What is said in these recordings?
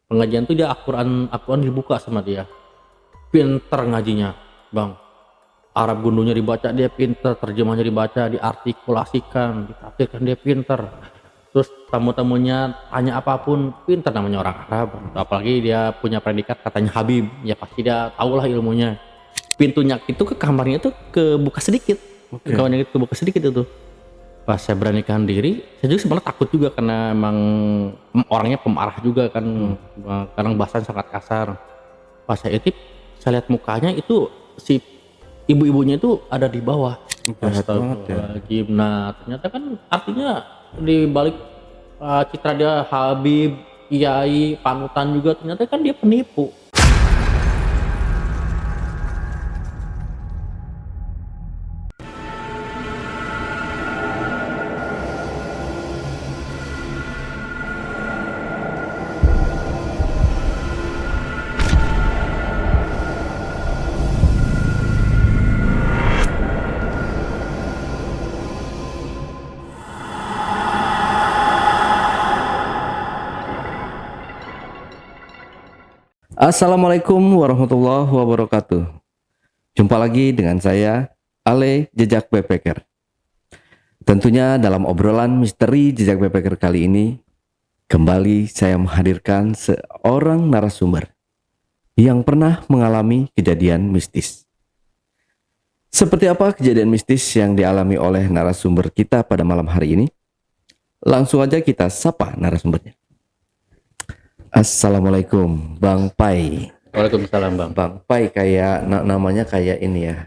pengajian tuh dia Al-Quran dibuka sama dia. Pinter ngajinya, Bang. Arab gundunya dibaca dia pinter, terjemahnya dibaca, diartikulasikan, ditafsirkan dia pinter. Terus tamu-tamunya tanya apapun pinter, namanya orang Arab. Apalagi dia punya predikat katanya Habib, ya pasti dia tahulah ilmunya. Pintunya itu ke kamarnya itu kebuka sedikit. Kamarnya itu kebuka sedikit itu. Pas saya beranikan diri, saya juga sebenarnya takut juga karena emang orangnya pemarah juga kan, kadang bahasanya sangat kasar. Pas saya intip, saya lihat mukanya itu si ibu-ibunya itu ada di bawah. Astagfirullahaladzim. Nah ternyata kan artinya di balik citra dia Habib, kiai, panutan juga, ternyata kan dia penipu. Assalamualaikum warahmatullahi wabarakatuh. Jumpa lagi dengan saya, Ale Jejak Backpacker. Tentunya dalam obrolan misteri Jejak Backpacker kali ini, kembali saya menghadirkan seorang narasumber yang pernah mengalami kejadian mistis. Seperti apa kejadian mistis yang dialami oleh narasumber kita pada malam hari ini? Langsung aja kita sapa narasumbernya. Assalamualaikum, Bang Pai. Waalaikumsalam, Bang. Bang Pai kayak namanya kayak ini ya,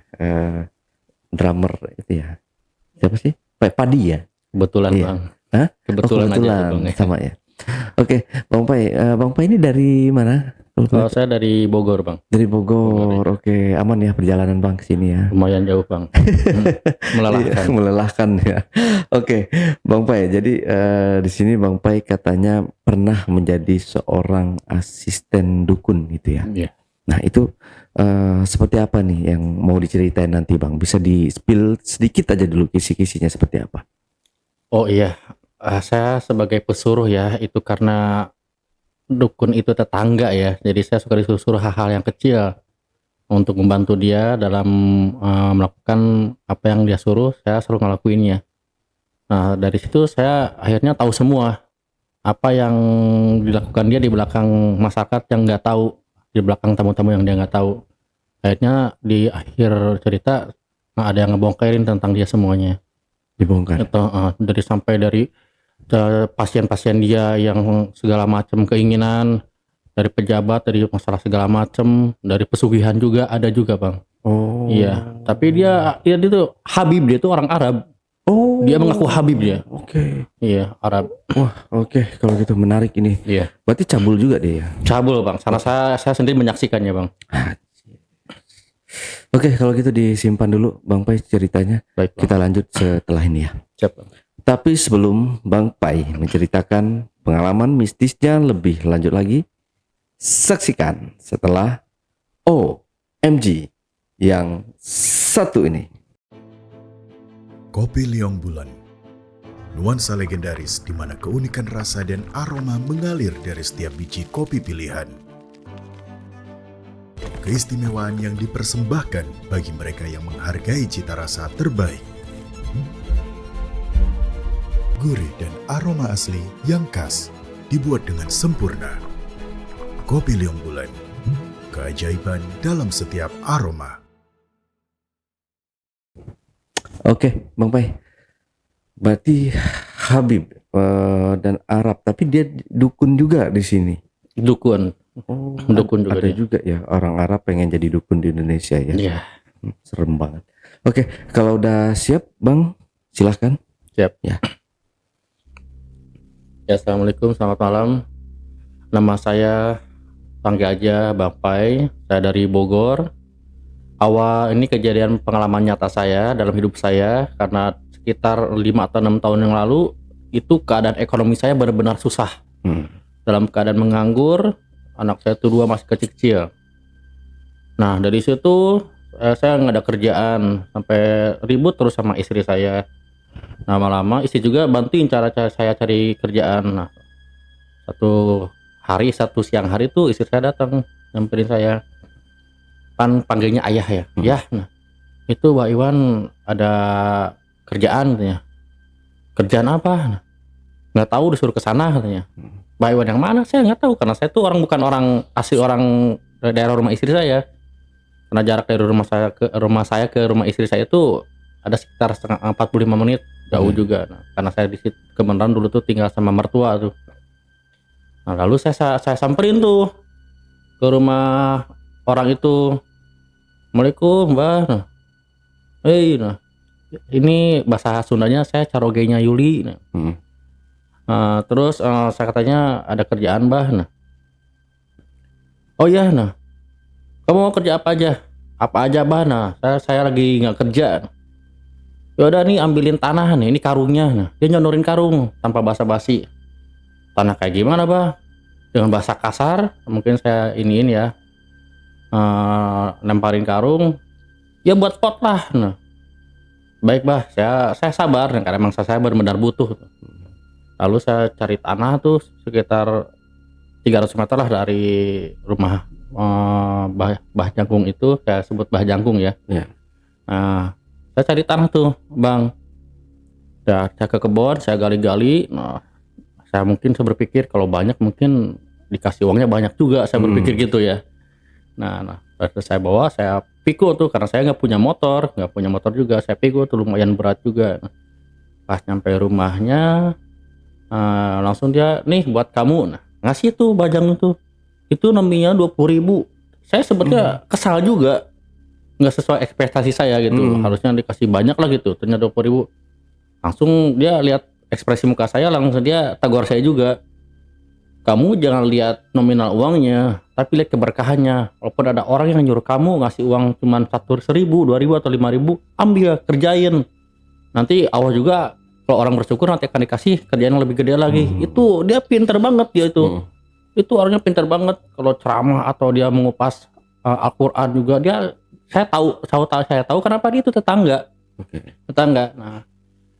drummer itu ya. Siapa sih? Pai Padi ya? Kebetulan, Iya. Bang. Hah? Kebetulan aja, Bang. Sama ya. Oke, Bang Pai ini dari mana? Saya dari Bogor, Bang. Dari Bogor. Oke, aman ya perjalanan Bang ke sini ya. Lumayan jauh, Bang. Melelahkan. Iya, melelahkan ya. Oke, Bang Pai. Jadi di sini Bang Pai katanya pernah menjadi seorang asisten dukun gitu ya. Iya. Nah itu seperti apa nih yang mau diceritain nanti Bang? Bisa di-spill sedikit aja dulu kisi-kisinya seperti apa? Oh iya, saya sebagai pesuruh ya, itu karena dukun itu tetangga ya, jadi saya suka disuruh hal-hal yang kecil untuk membantu dia dalam melakukan apa yang dia suruh, saya selalu ngelakuinnya. Nah dari situ saya akhirnya tahu semua apa yang dilakukan dia di belakang masyarakat yang nggak tahu, di belakang tamu-tamu yang dia nggak tahu. Akhirnya di akhir cerita ada yang ngebongkarin tentang dia semuanya. Dibongkar. Dari pasien-pasien dia yang segala macam keinginan, dari pejabat, dari masalah segala macam, dari pesugihan juga ada juga, Bang. Oh. Iya, tapi dia tuh Habib, dia tuh orang Arab. Oh. Dia mengaku Habib dia. Oke. Iya, Arab. Wah, oke. Kalau gitu menarik ini. Iya. Berarti cabul juga dia ya. Cabul, Bang. Karena saya sendiri menyaksikannya, Bang. Oke, kalau gitu disimpan dulu Bang Pai ceritanya. Baik, Bang. Kita lanjut setelah ini ya. Siap, Bang. Tapi sebelum Bang Pai menceritakan pengalaman mistisnya lebih lanjut lagi, saksikan setelah OMG yang satu ini. Kopi Liong Bulan, nuansa legendaris di mana keunikan rasa dan aroma mengalir dari setiap biji kopi pilihan. Keistimewaan yang dipersembahkan bagi mereka yang menghargai cita rasa terbaik. Gurih dan aroma asli yang khas dibuat dengan sempurna. Kopi Liong Bulan, keajaiban dalam setiap aroma. Oke, Bang Pai. Berarti Habib dan Arab, tapi dia dukun juga di sini. Dukun. Oh, Dukun juga ada dia. juga ya orang Arab pengen jadi dukun di Indonesia ya. Iya. Serem banget. Oke, kalau udah siap, Bang, silahkan. Siap. Ya. Ya, assalamualaikum, selamat malam. Nama saya panggil aja Bang Pai. Saya dari Bogor. Awal ini kejadian pengalaman nyata saya dalam hidup saya, karena sekitar 5 atau 6 tahun yang lalu itu keadaan ekonomi saya benar-benar susah. Dalam keadaan menganggur, anak saya tuh 2 masih kecil-kecil. Nah dari situ saya nggak ada kerjaan, sampai ribut terus sama istri saya. Lama-lama istri juga bantuin cara saya cari kerjaan. Nah, satu satu siang hari tuh istri saya datang nyamperin saya, kan panggilnya ayah ya. Ya, nah itu Pak Iwan ada kerjaan katanya. Kerjaan apa? Nah, nggak tahu, disuruh ke sana katanya. Pak Iwan yang mana? Saya nggak tahu karena saya tuh bukan orang asli orang daerah rumah istri saya. Karena jarak dari rumah saya ke rumah istri saya itu ada sekitar 45 menit, jauh juga. Nah, karena saya di situ kebenaran dulu tuh tinggal sama mertua tuh. Nah, lalu saya samperin tuh ke rumah orang itu. Assalamualaikum, Mbak. Nah, nah, ini bahasa Sundanya saya carogenya Yuli. Nah, terus saya katanya ada kerjaan, Mbak. Nah, oh iya, nah, kamu mau kerja apa aja? Apa aja, Mbak? Nah, saya lagi nggak kerja. Ya udah nih, ambilin tanah nih, ini karungnya. Nah, dia nyodorin karung tanpa basa-basi. Tanah kayak gimana, Bah? Dengan bahasa kasar, mungkin saya iniin ya, lemparin karung. Ya buat pot lah. Nah, baik, Bah, saya sabar, karena emang saya benar-benar butuh. Lalu saya cari tanah tuh sekitar 300 meter lah dari rumah Bah Jangkung itu, saya sebut Bah Jangkung ya. Nah, saya cari tanah tuh, Bang. Saya ke kebun, saya gali-gali. Nah, saya berpikir kalau banyak mungkin dikasih uangnya banyak juga, saya berpikir gitu ya. Nah, saya bawa, saya pikul tuh karena saya nggak punya motor juga, saya pikul tuh lumayan berat juga. Pas nyampe rumahnya, langsung dia, nih buat kamu. Nah, ngasih tuh bajang itu namanya 20.000. Saya sebetulnya kesal juga, nggak sesuai ekspektasi saya gitu. Harusnya dikasih banyak lah gitu, ternyata 20.000. Langsung dia lihat ekspresi muka saya, langsung dia tegur saya juga, kamu jangan lihat nominal uangnya, tapi lihat keberkahannya. Walaupun ada orang yang nyuruh kamu ngasih uang cuman 1.000, 2.000 atau 5.000, ambil, kerjain. Nanti Allah juga kalau orang bersyukur nanti akan dikasih kerjaan yang lebih gede lagi. Itu dia pinter banget dia itu. Itu orangnya pinter banget kalau ceramah atau dia mengupas Al-Qur'an juga dia. Saya tahu kenapa dia itu tetangga. Tetangga. Nah,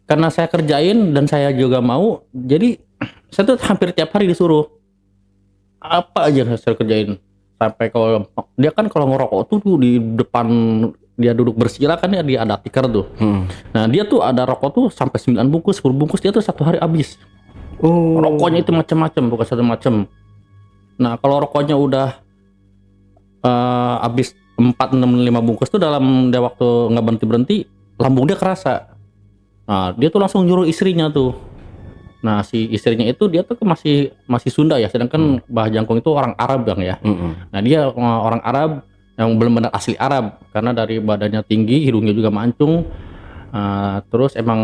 karena saya kerjain dan saya juga mau, jadi saya tuh hampir tiap hari disuruh apa aja saya kerjain. Sampai kalau dia kan kalau ngerokok tuh di depan dia duduk bersila kan, dia ada tikar tuh. Nah, dia tuh ada rokok tuh sampai 9 bungkus, 10 bungkus dia tuh satu hari habis. Rokoknya itu macam-macam, bukan satu macam. Nah, kalau rokoknya udah habis 4, 6, 5 bungkus tuh dalam dia waktu nggak berhenti lambung dia kerasa. Nah, dia tuh langsung nyuruh istrinya tuh. Nah, si istrinya itu dia tuh masih Sunda ya, sedangkan Bah Jangkung itu orang Arab, Bang ya. Nah, dia orang Arab yang benar-benar asli Arab karena dari badannya tinggi, hidungnya juga mancung, terus emang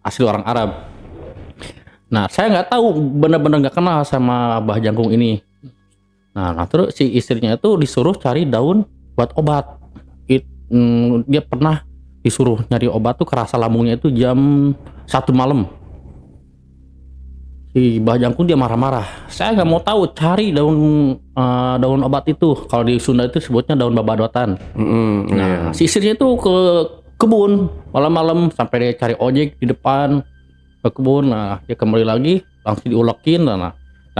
asli orang Arab. Nah, saya nggak tahu, benar-benar nggak kenal sama Bah Jangkung ini. Nah, terus si istrinya itu disuruh cari daun buat obat. Dia pernah disuruh nyari obat tuh kerasa lambungnya itu jam 1 malam. Si Bah Jangkung dia marah-marah. Saya nggak mau tahu, cari daun obat itu. Kalau di Sunda itu sebutnya daun babadotan. Nah, si istrinya itu ke kebun malam-malam sampai dia cari ojek di depan ke kebun. Nah, dia kembali lagi langsung diulekin. Nah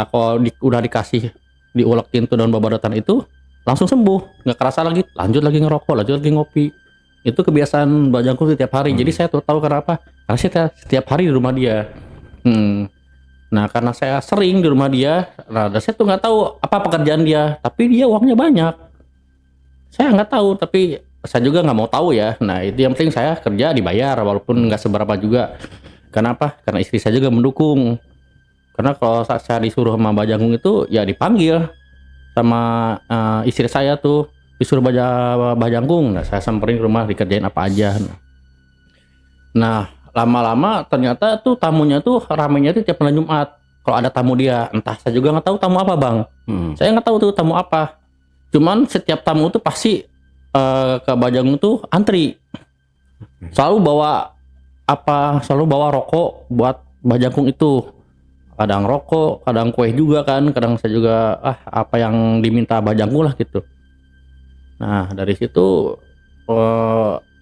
kalau udah dikasih diulekin tuh daun babadotan itu langsung sembuh, nggak kerasa lagi, lanjut lagi ngerokok, lanjut lagi ngopi. Itu kebiasaan Bah Jangkung setiap hari. Jadi saya tuh tahu kenapa, karena saya setiap hari di rumah dia. Nah, karena saya sering di rumah dia, nah saya tuh nggak tahu apa pekerjaan dia, tapi dia uangnya banyak. Saya nggak tahu, tapi saya juga nggak mau tahu ya. Nah, itu yang penting saya kerja dibayar, walaupun nggak seberapa juga. Kenapa? Karena istri saya juga mendukung. Karena kalau saya disuruh sama Bah Jangkung itu ya dipanggil sama istri saya tuh, disuruh Bah Jangkung. Nah, saya samperin ke rumah, dikerjain apa aja. Nah, lama-lama ternyata tuh tamunya tuh ramenya tuh tiap malam Jumat. Kalau ada tamu dia, entah saya juga nggak tahu tamu apa, Bang. Saya nggak tahu tuh tamu apa. Cuman setiap tamu tuh pasti ke Bah Jangkung tuh antri. Selalu bawa rokok buat Bah Jangkung itu. Kadang rokok, kadang kue juga kan, kadang saya juga apa yang diminta Bah Jangkung lah gitu. Nah, dari situ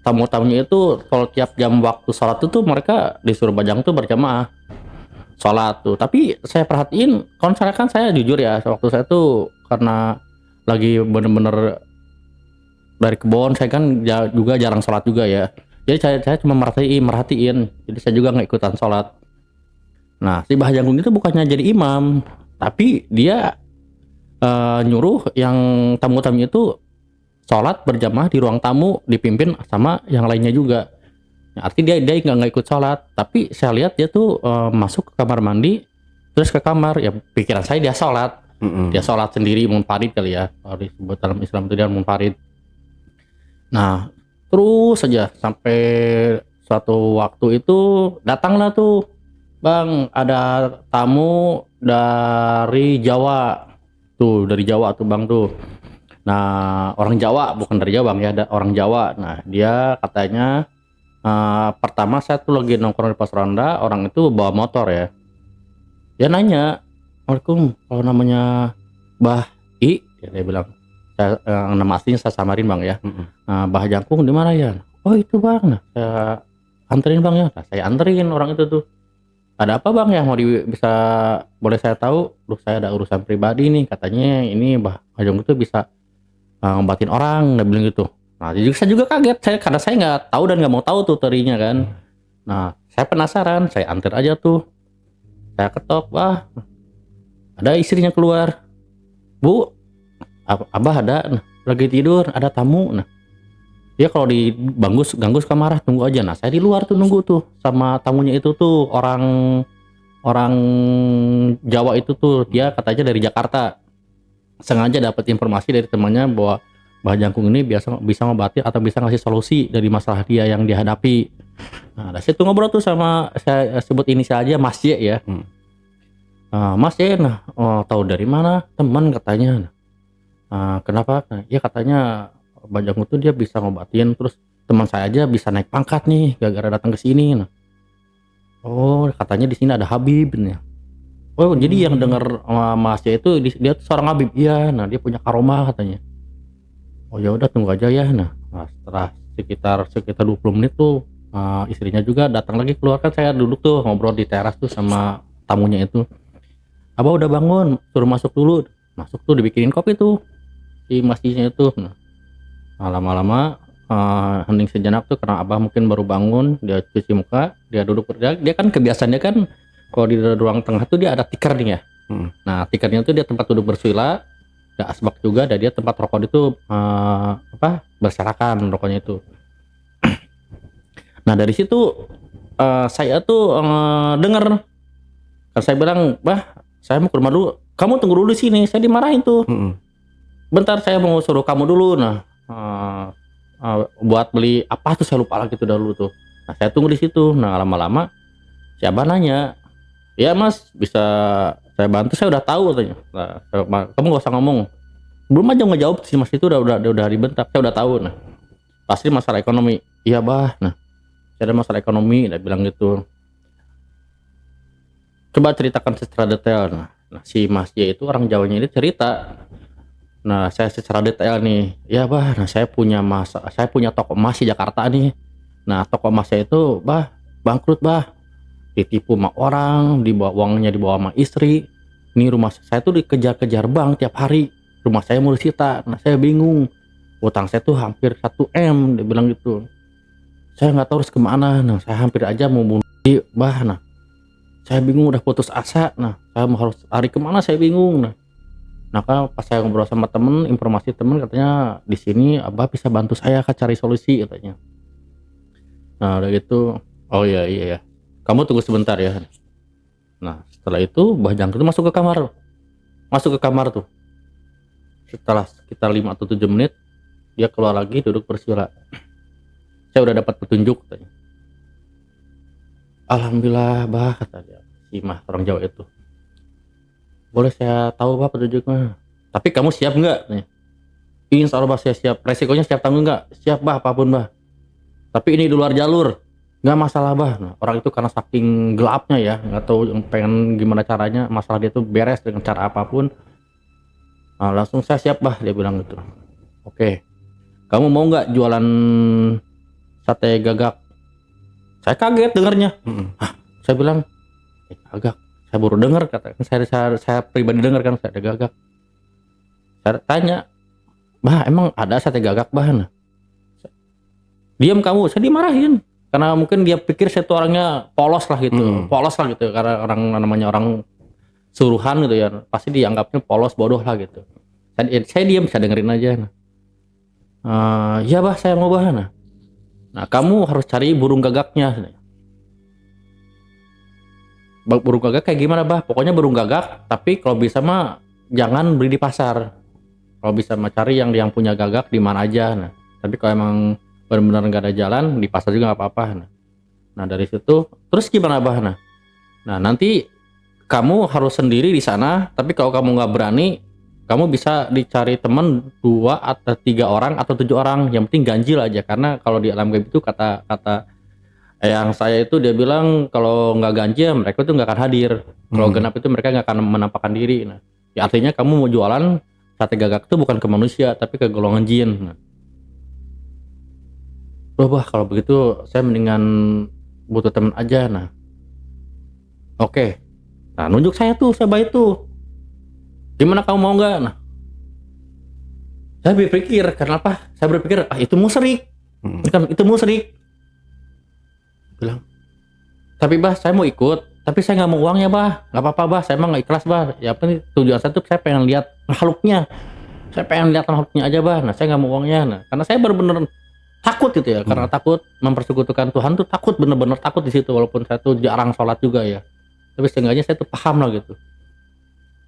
tamu-tamunya itu kalau tiap jam waktu sholat itu mereka disuruh Bah Jangkung tuh berjamaah sholat tuh. Tapi saya perhatiin, kalau misalnya kan saya jujur ya, waktu saya tuh karena lagi bener-bener dari kebon, saya kan juga jarang sholat juga ya. Jadi saya cuma merhatiin. Jadi saya juga nggak ikutan sholat. Nah, si Bah Jangkung itu bukannya jadi imam, tapi dia nyuruh yang tamu-tamu itu sholat berjamaah di ruang tamu, dipimpin sama yang lainnya juga. Nah, artinya dia nggak ikut sholat, tapi saya lihat dia tuh masuk ke kamar mandi, terus ke kamar, ya pikiran saya dia sholat. Dia sholat sendiri, munfarid kali ya, kalau disebut dalam Islam itu dia munfarid. Nah, terus saja sampai suatu waktu itu datanglah tuh, Bang, ada tamu dari Jawa tuh, dari Jawa tuh Bang tuh. Nah, orang Jawa, bukan dari Jawa Bang ya, ada orang Jawa. Nah, dia katanya pertama saya tuh lagi nongkrong di pos ronda, orang itu bawa motor ya. Dia nanya, Assalamualaikum, kalau namanya Bah I, ya, dia bilang, nama aslinya saya samarin Bang ya. Bah Jangkung di mana ya? Oh itu Bang, nah, saya anterin Bang ya. Nah, saya anterin orang itu tuh. Ada apa Bang ya, boleh saya tahu? Loh, saya ada urusan pribadi nih, katanya ini Bah Jangkung itu bisa ngobatin orang, dia bilang gitu. Nah, saya juga kaget, karena saya nggak tahu dan nggak mau tahu tuh terinya kan. Nah, saya penasaran, saya antar aja tuh. Saya ketok, Bah, ada istrinya keluar. Bu, Abah ada, nah, lagi tidur, ada tamu. Nah, dia kalau ganggu suka marah, tunggu aja. Nah, saya di luar tuh nunggu tuh sama tamunya itu tuh, orang Jawa itu tuh, dia katanya dari Jakarta. Sengaja dapat informasi dari temannya bahwa Bah Jangkung ini bisa ngobatin atau bisa ngasih solusi dari masalah dia yang dihadapi. Nah, dari situ ngobrol tuh sama, saya sebut inisial aja, Mas Y ya. Mas Y, nah, tahu dari mana? Teman katanya. Kenapa? Nah, ya katanya Bah Jangkung tuh dia bisa ngobatin, terus teman saya aja bisa naik pangkat nih gara-gara datang ke sini. Nah, oh katanya di sini ada Habib nih. Oh jadi yang dengar Mas Y itu dia tuh seorang Habib, iya. Nah dia punya karomah katanya. Oh ya udah tunggu aja ya. Nah setelah sekitar 20 menit tuh istrinya juga datang lagi keluar, kan saya duduk tuh ngobrol di teras tuh sama tamunya itu. Abah udah bangun, suruh masuk dulu. Masuk tuh dibikinin kopi tuh si masnya itu. Nah lama-lama hening sejenak tuh karena Abah mungkin baru bangun, dia cuci muka, dia duduk kerja. Dia kan kebiasaannya kan kalau di ruang tengah tuh dia ada tikar nih ya. Nah tikarnya tuh dia tempat duduk bersila, ada asbak juga, ada dia tempat rokok itu berserakan rokoknya itu. Nah dari situ saya tuh dengar, kan saya bilang, Bah saya mau ke rumah dulu, kamu tunggu dulu di sini. Saya dimarahin tuh. Bentar saya mau suruh kamu dulu. Nah buat beli apa tuh saya lupa lagi tuh dulu tuh. Nah saya tunggu di situ. Nah lama-lama si Abah nanya, ya Mas bisa saya bantu, saya udah tahu katanya. Nah, kamu gak usah ngomong. Belum aja ngejawab si Mas itu udah dibentak, saya udah tahu. Nah pasti masalah ekonomi. Iya Bah, nah saya ada masalah ekonomi, dia bilang gitu. Coba ceritakan secara detail. Nah si Mas Y itu orang Jawanya ini cerita. Nah saya secara detail nih, ya Bah, nah saya punya toko emas di Jakarta nih. Nah toko emas saya itu Bah bangkrut Bah, ditipu sama orang, uangnya dibawa sama istri. Ini rumah saya tuh dikejar-kejar bank tiap hari, rumah saya mau disita. Nah saya bingung, utang saya tuh hampir 1 M, dia bilang gitu. Saya nggak tahu harus kemana. Nah saya hampir aja mau bunuh diri Bah. Nah saya bingung, udah putus asa. Nah saya mau harus lari kemana, saya bingung. Nah kan pas saya ngobrol sama temen, informasi temen katanya di sini Abah bisa bantu saya cari solusi katanya. Nah udah gitu, oh iya kamu tunggu sebentar ya. Nah setelah itu Bah Jangkung itu masuk ke kamar tuh. Setelah sekitar 5 atau 7 menit dia keluar lagi duduk bersila. Saya udah dapat petunjuk katanya. Alhamdulillah Bah, kata dia, si Mah orang Jawa itu. Boleh saya tahu Bah petunjuknya, tapi kamu siap nggak? Insya Allah Bah saya siap. Resikonya siap tanggung nggak? Siap Bah, apapun Bah. Tapi ini di luar jalur, nggak masalah Bah. Nah, orang itu karena saking gelapnya ya, nggak tahu pengen gimana caranya masalah dia tuh beres dengan cara apapun. Nah, langsung saya siap Bah, dia bilang gitu. Oke, kamu mau nggak jualan sate gagak? Saya kaget dengarnya. Saya bilang, gagak. Saya baru dengar kata, saya pribadi dengar kan sate gagak. Saya tanya, bah emang ada sate gagak bah? Nah, diam kamu, saya dimarahin. Karena mungkin dia pikir saya tuh orangnya polos lah gitu, karena orang namanya orang suruhan gitu ya, pasti dianggapnya polos bodoh lah gitu. Saya diam, saya dengerin aja. Ya bah, saya mau bah. Nah kamu harus cari burung gagaknya. Burung gagak kayak gimana bah? Pokoknya burung gagak, tapi kalau bisa mah jangan beli di pasar. Kalau bisa mah cari yang punya gagak di mana aja. Nah, tapi kalau emang benar-benar nggak ada jalan, di pasar juga nggak apa-apa. Nah dari situ terus gimana bah? Nah nanti kamu harus sendiri di sana, tapi kalau kamu nggak berani, kamu bisa dicari teman 2 atau 3 orang atau 7 orang, yang penting ganjil aja. Karena kalau di alam gaib itu kata yang saya itu dia bilang kalau nggak ganjil mereka tuh nggak akan hadir. Kalau genap itu mereka nggak akan menampakkan diri. Nah ya artinya kamu mau jualan sate gagak itu bukan ke manusia tapi ke golongan jin. Nah, loh bah kalau begitu saya mendingan butuh teman aja. Nah oke. Nah nunjuk saya tuh, saya baik tuh. Gimana kamu mau nggak? Nah saya berpikir, kenapa? Saya berpikir itu musyrik. Kan itu musyrik. Bilang, tapi bah saya mau ikut, tapi saya nggak mau uangnya bah. Nggak apa-apa bah, saya emang nggak ikhlas bah. Ya penting tujuan saya tuh saya pengen lihat makhluknya. Saya pengen lihat makhluknya aja bah. Nah saya nggak mau uangnya. Nah karena saya benar-benar takut gitu ya, karena takut mempersekutukan Tuhan tuh takut, bener-bener takut di situ. Walaupun saya tuh jarang sholat juga ya, tapi seenggaknya saya tuh paham lah gitu.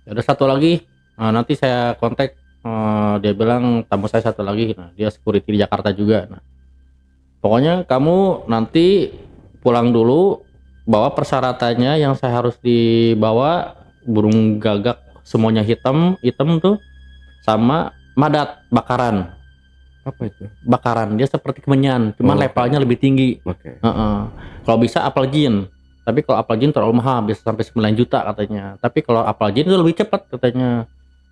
Ya ada satu lagi, nanti saya kontak. Dia bilang tamu saya satu lagi, nah dia security di Jakarta juga. Nah pokoknya kamu nanti pulang dulu, bawa persyaratannya yang saya harus dibawa burung gagak semuanya hitam tuh, sama madat bakaran. Apa itu? Bakaran dia seperti kemenyan, cuman levelnya lebih tinggi. Kalau bisa apel jin, tapi kalau apel jin terlalu mahal, bisa sampai 9 juta katanya. Tapi kalau apel jin itu lebih cepat katanya.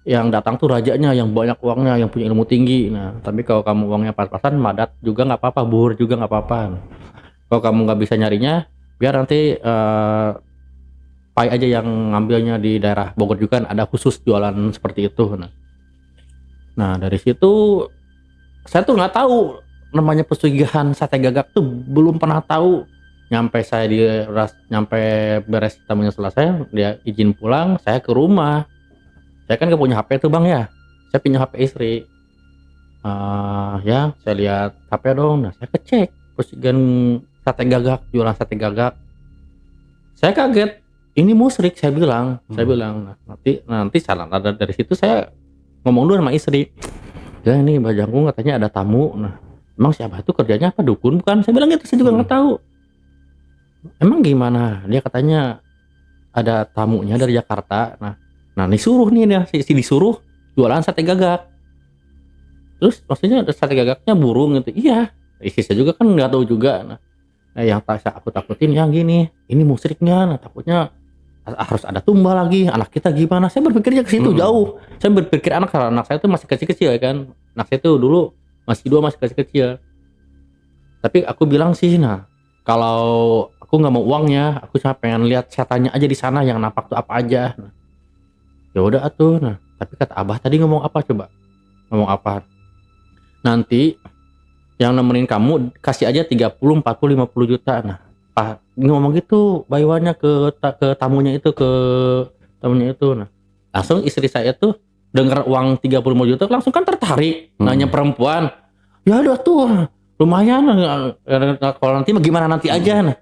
Yang datang tuh rajanya, yang banyak uangnya, yang punya ilmu tinggi. Nah tapi kalau kamu uangnya pas-pasan, madat juga nggak apa-apa, buhur juga nggak apa-apa. Kalau kamu nggak bisa nyarinya, biar nanti Pai aja yang ngambilnya. Di daerah Bogor juga kan ada khusus jualan seperti itu. Nah dari situ saya tuh nggak tahu namanya pesugihan sate gagak tuh, belum pernah tahu. Nyampe beres tamunya selesai, dia izin pulang, saya ke rumah. Saya kan gak punya HP tuh bang ya, saya pinjam HP istri. Ya saya lihat HP dong. Nah saya kecek pesugihan sate gagak, jualan sate gagak. Saya kaget, ini musyrik saya bilang. Nah, nanti salah. Dari situ saya ngomong dulu sama istri. Ya ini Bajangku katanya ada tamu. Nah emang siapa itu, kerjanya apa, dukun bukan? Saya bilang gitu, saya juga nggak tahu. Emang gimana? Dia katanya ada tamunya dari Jakarta. Nah disuruh nih dia, si disuruh jualan sate gagak. Terus maksudnya sate gagaknya burung gitu. Iya, istri saya juga kan nggak tahu juga. Nah yang aku takutin yang gini, ini musyriknya. Nah takutnya harus ada tumbal lagi, anak kita gimana? Saya berpikirnya ke situ jauh. Saya berpikir karena anak saya tuh masih kecil-kecil ya kan. Anak saya tuh dulu masih 2, masih kecil-kecil. Tapi aku bilang sih, nah kalau aku nggak mau uangnya, aku cuma pengen lihat setannya aja di sana, yang nampak tuh apa aja. Nah, ya udah atuh. Nah tapi kata Abah tadi ngomong apa coba? Ngomong apa? Nanti yang nemenin kamu kasih aja 30, 40, 50 juta. Nah Pak ngomong gitu bayuannya ke tamunya itu, Nah langsung istri saya tuh dengar uang 35 juta langsung kan tertarik. Nanya perempuan, ya udah tuh lumayan. Kalau nanti gimana nanti aja. Nah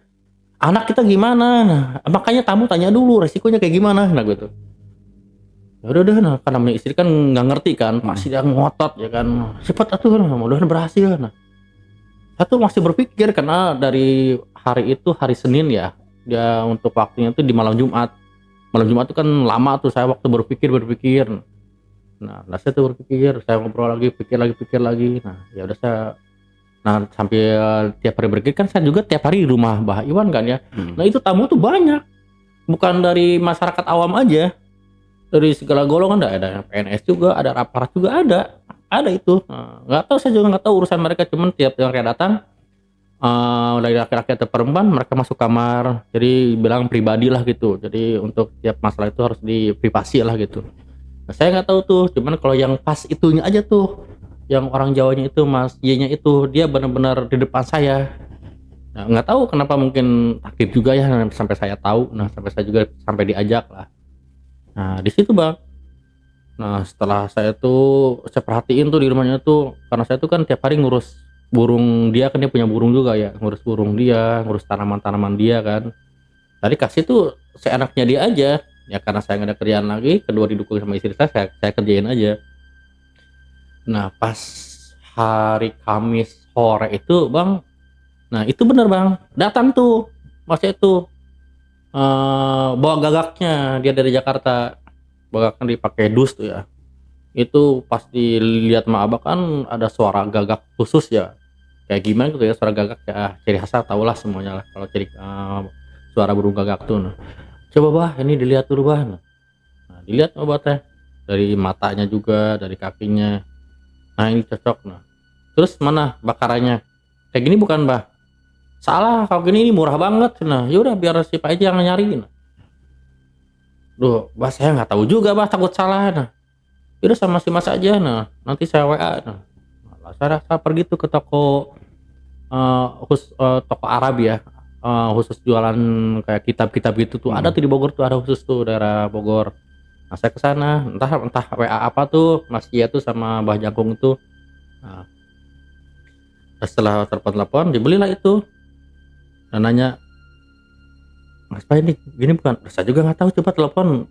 anak kita gimana? Nah makanya tamu tanya dulu resikonya kayak gimana. Nah gitu. Ya udah nah karena istri kan nggak ngerti kan, pasti dia ngotot ya kan, cepat atuh, mudah-mudahan berhasil. Nah saya tuh masih berpikir, karena dari hari itu hari Senin ya, dia untuk waktunya tuh di malam Jumat itu kan lama tuh saya waktu berpikir. Nah saya tuh berpikir, saya ngobrol lagi, pikir lagi. Nah ya udah sampai tiap hari berpikir kan, saya juga tiap hari di rumah Bah Iwan kan ya. Nah itu tamu tuh banyak, bukan dari masyarakat awam aja, dari segala golongan. Ada PNS juga, ada aparat juga ada itu. Nggak tahu, saya juga nggak tahu urusan mereka. Cuman tiap yang kayak datang, dari laki-laki atau perempuan mereka masuk kamar, jadi bilang pribadi lah gitu, jadi untuk tiap masalah itu harus di privasi lah gitu. Nah, saya nggak tahu tuh, cuman kalau yang pas itunya aja tuh, yang orang Jawanya itu Mas Y-nya itu dia benar-benar di depan saya. Nah, nggak tahu kenapa, mungkin takdir juga ya sampai saya tahu. Nah, sampai saya juga sampai diajak lah. Nah, di situ Bang. Nah, setelah saya perhatiin tuh di rumahnya tuh, karena saya tuh kan tiap hari ngurus burung dia, kan dia punya burung juga ya, ngurus burung dia, ngurus tanaman-tanaman dia kan. Tadi kasih tuh seenaknya dia aja. Ya karena saya nggak ada kerjaan lagi, kedua didukung sama istri saya kerjain aja. Nah, pas hari Kamis sore itu Bang, nah itu bener Bang, datang tuh Mas itu bawa gagaknya dia dari Jakarta, gagaknya dipakai dus tuh ya. Itu pas dilihat sama Abah kan ada suara gagak khusus ya, kayak gimana gitu ya suara gagak ya, ciri khasnya tau lah semuanya lah kalau ciri suara burung gagak tuh. Nah, coba Bah ini dilihat dulu Bah. Nah, dilihat Abah teh dari matanya juga, dari kakinya. Nah ini cocok. Nah terus mana bakarannya, kayak gini bukan Bah, salah, kalau gini ini murah banget. Nah yaudah biar si Pak aja yang nyariin. Duh Bah saya nggak tahu juga Bah, takut salah. Nah yaudah sama si Mas aja, nah nanti saya WA. Nah saya pergi tuh ke toko toko Arab ya, khusus jualan kayak kitab-kitab gitu tuh. Ada tuh di Bogor tuh, ada khusus tuh daerah Bogor. Nah saya kesana, entah WA apa tuh Mas Iya tuh sama Mbah Jangkung itu. Nah, setelah telepon dibelilah itu. Dan nanya, Mas Pak ini gini bukan? Saya juga nggak tahu, coba telepon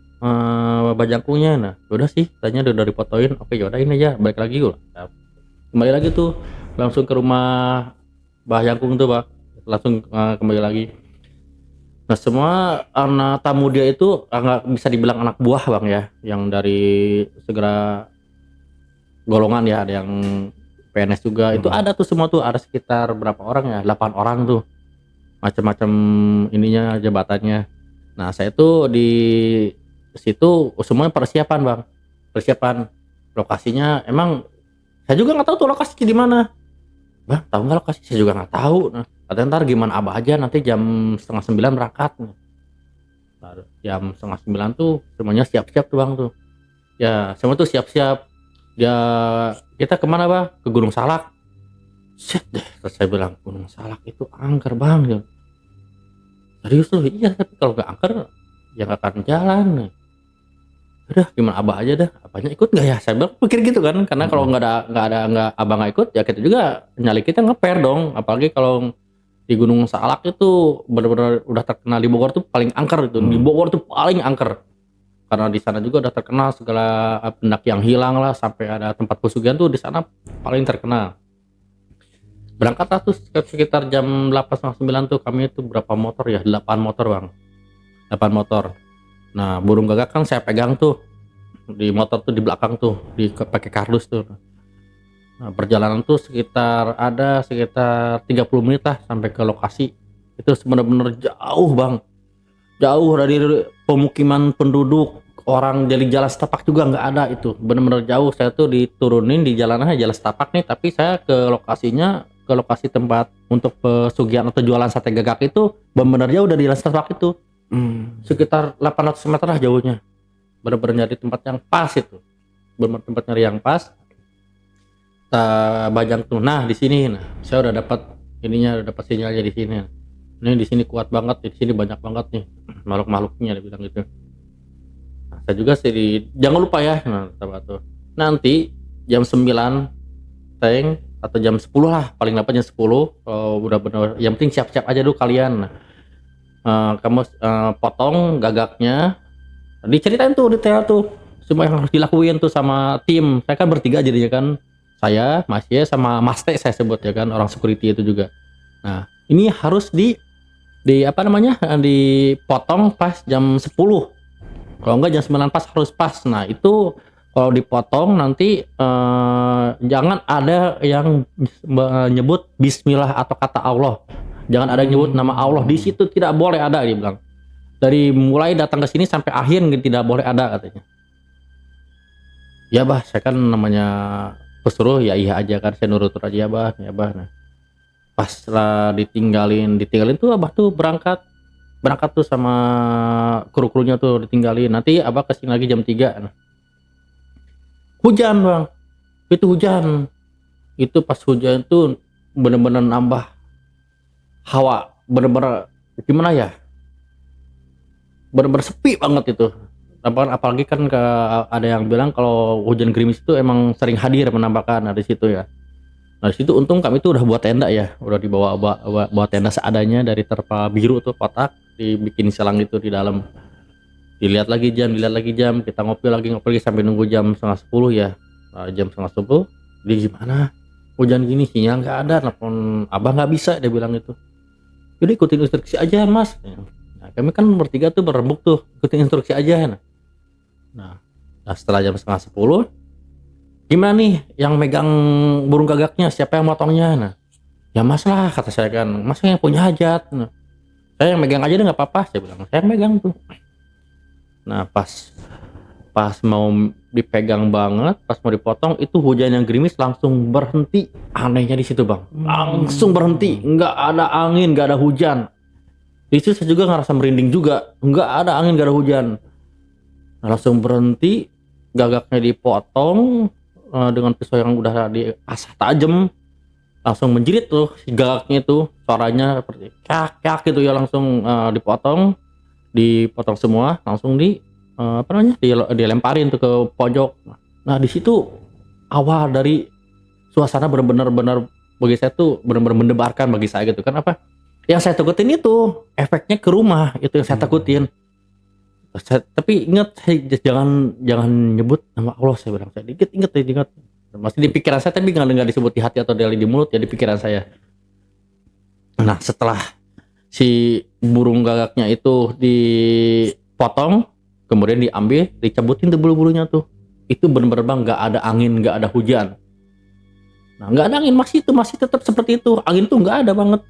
Mbah Jangkungnya. Nah udah sih, tanya udah difotoin. Oke yaudah ini aja, balik lagi yuk. Nah, kembali lagi tuh langsung ke rumah Mbah Jangkung tuh Pak, langsung kembali lagi. Nah semua anak tamu dia itu nggak bisa dibilang anak buah Bang ya, yang dari segera golongan ya, ada yang PNS juga. Itu ada tuh semua tuh, ada sekitar berapa orang ya, 8 orang tuh, macam-macam ininya jabatannya. Nah saya tuh di situ semuanya persiapan Bang, persiapan lokasinya. Emang saya juga nggak tahu tuh lokasinya di mana Bang, tahu nggak lokasi? Saya juga nggak tahu. Nah katanya ntar gimana Abah aja, nanti jam 8:30 berangkat. Nah, jam 8:30 tuh semuanya siap-siap tuh Bang tuh. Ya semua tuh siap-siap. Ya kita kemana Bang? Ke Gunung Salak. Set deh, terus saya bilang Gunung Salak itu angker Bang ya. Serius loh? Iya, tapi kalau nggak angker ya nggak akan jalan. Udah gimana Abah aja dah, Abahnya ikut nggak ya? Saya bilang pikir gitu kan, karena kalau nggak Abah nggak ikut ya kita juga nyali kita ngeper dong. Apalagi kalau di Gunung Salak itu benar-benar udah terkenal di Bogor tuh paling angker itu. Di Bogor tuh paling angker. Karena di sana juga udah terkenal segala pendaki yang hilang lah, sampai ada tempat pesugihan tuh di sana paling terkenal. Berangkatlah tuh sekitar jam 8:30 tuh, kami itu berapa motor ya? 8 motor Bang. 8 motor. Nah burung gagak kan saya pegang tuh di motor tuh, di belakang tuh pakai kardus tuh. Nah, perjalanan tuh sekitar 30 menit lah sampai ke lokasi. Itu benar-benar jauh Bang, jauh dari pemukiman penduduk orang, dari jalan setapak juga nggak ada. Itu benar-benar jauh. Saya tuh diturunin di jalannya jalan setapak nih, tapi saya ke lokasinya, ke lokasi tempat untuk pesugihan atau jualan sate gagak itu benar-benar jauh dari jalan setapak itu. Sekitar 800 meter lah jauhnya. Benar-benar nyari tempat yang pas itu, benar-benar tempat nyari yang pas. Bajang tuh, nah di sini, nah saya udah dapat ininya, udah dapat sinyalnya di sini. Ini di sini kuat banget, di sini banyak banget nih makhluk-makhluknya, dia bilang gitu. Nah, saya juga sih jangan lupa ya, nah tuh nanti jam 9 tank atau jam 10 lah, paling lambat jam 10. Udah bener, yang penting siap-siap aja dulu kalian. Nah, kamu potong gagaknya, diceritain tuh detail tuh semua yang harus dilakuin tuh sama tim. Saya kan bertiga jadinya kan, saya, Mas Ye, sama Mas T saya sebut ya kan, orang security itu juga. Nah ini harus di apa namanya, dipotong pas jam 10, kalau enggak jam 9 pas, harus pas. Nah itu kalau dipotong nanti jangan ada yang menyebut bismillah atau kata Allah, jangan ada yang nyebut nama Allah di situ, tidak boleh ada, dia bilang. Dari mulai datang ke sini sampai akhir tidak boleh ada katanya. Ya Bah, saya kan namanya pesuruh ya iya aja kan, saya nurut aja ya Bah, ya Bah. Nah Pas lah ditinggalin tuh abah tuh berangkat tuh sama kru-krunya tuh ditinggalin. Nanti abah kesini lagi jam 3. Nah, hujan bang, itu hujan. Itu pas hujan tuh bener-bener nambah hawa, bener-bener gimana ya, bener-bener sepi banget itu. Apalagi kan ada yang bilang kalau hujan gerimis itu emang sering hadir menambahkan di situ ya. Nah di situ untung kami tuh udah buat tenda ya, udah dibawa bawa tenda seadanya dari terpal biru tuh, kotak dibikin selang itu di dalam. Dilihat lagi jam, kita ngopi lagi sampai nunggu jam 9:30 ya. Nah, jam 9:30 dia gimana? Hujan gini sinyal nggak ada, telepon abah nggak bisa, dia bilang itu. Jadi ikutin instruksi aja mas. Nah, kami kan bertiga tuh berembuk tuh, ikutin instruksi aja. Nah setelah jam 9:30, gimana nih yang megang burung gagaknya, siapa yang motongnya? Nah ya mas lah, kata saya kan, mas yang punya hajat. Nah, saya yang megang aja deh nggak apa-apa, saya bilang, saya yang megang tuh. Nah pas mau dipegang banget, pas mau dipotong, itu hujan yang gerimis langsung berhenti. Anehnya di situ bang, langsung berhenti, nggak ada angin, nggak ada hujan. Di situ saya juga ngerasa merinding juga, nggak ada angin, nggak ada hujan. Nah, langsung berhenti, gagaknya dipotong dengan pisau yang udah diasah tajam, langsung menjerit tuh si gagaknya itu, suaranya seperti kyak gitu ya, langsung dipotong semua, langsung dilemparin tuh ke pojok. Nah di situ awal dari suasana benar-benar bagi saya tuh benar-benar mendebarkan bagi saya gitu kan. Apa yang saya takutin itu efeknya ke rumah, itu yang saya takutin. Tapi ingat, saya jangan nyebut nama Allah, saya bilang. Saya ingat masih di pikiran saya, tapi nggak disebut di hati atau di mulut ya, di pikiran saya. Nah setelah si burung gagaknya itu dipotong, kemudian diambil, dicabutin tuh bulu-bulunya tuh. Itu bener-bener bang, nggak ada angin, nggak ada hujan. Nah nggak ada angin, masih tetap seperti itu. Angin tuh nggak ada banget.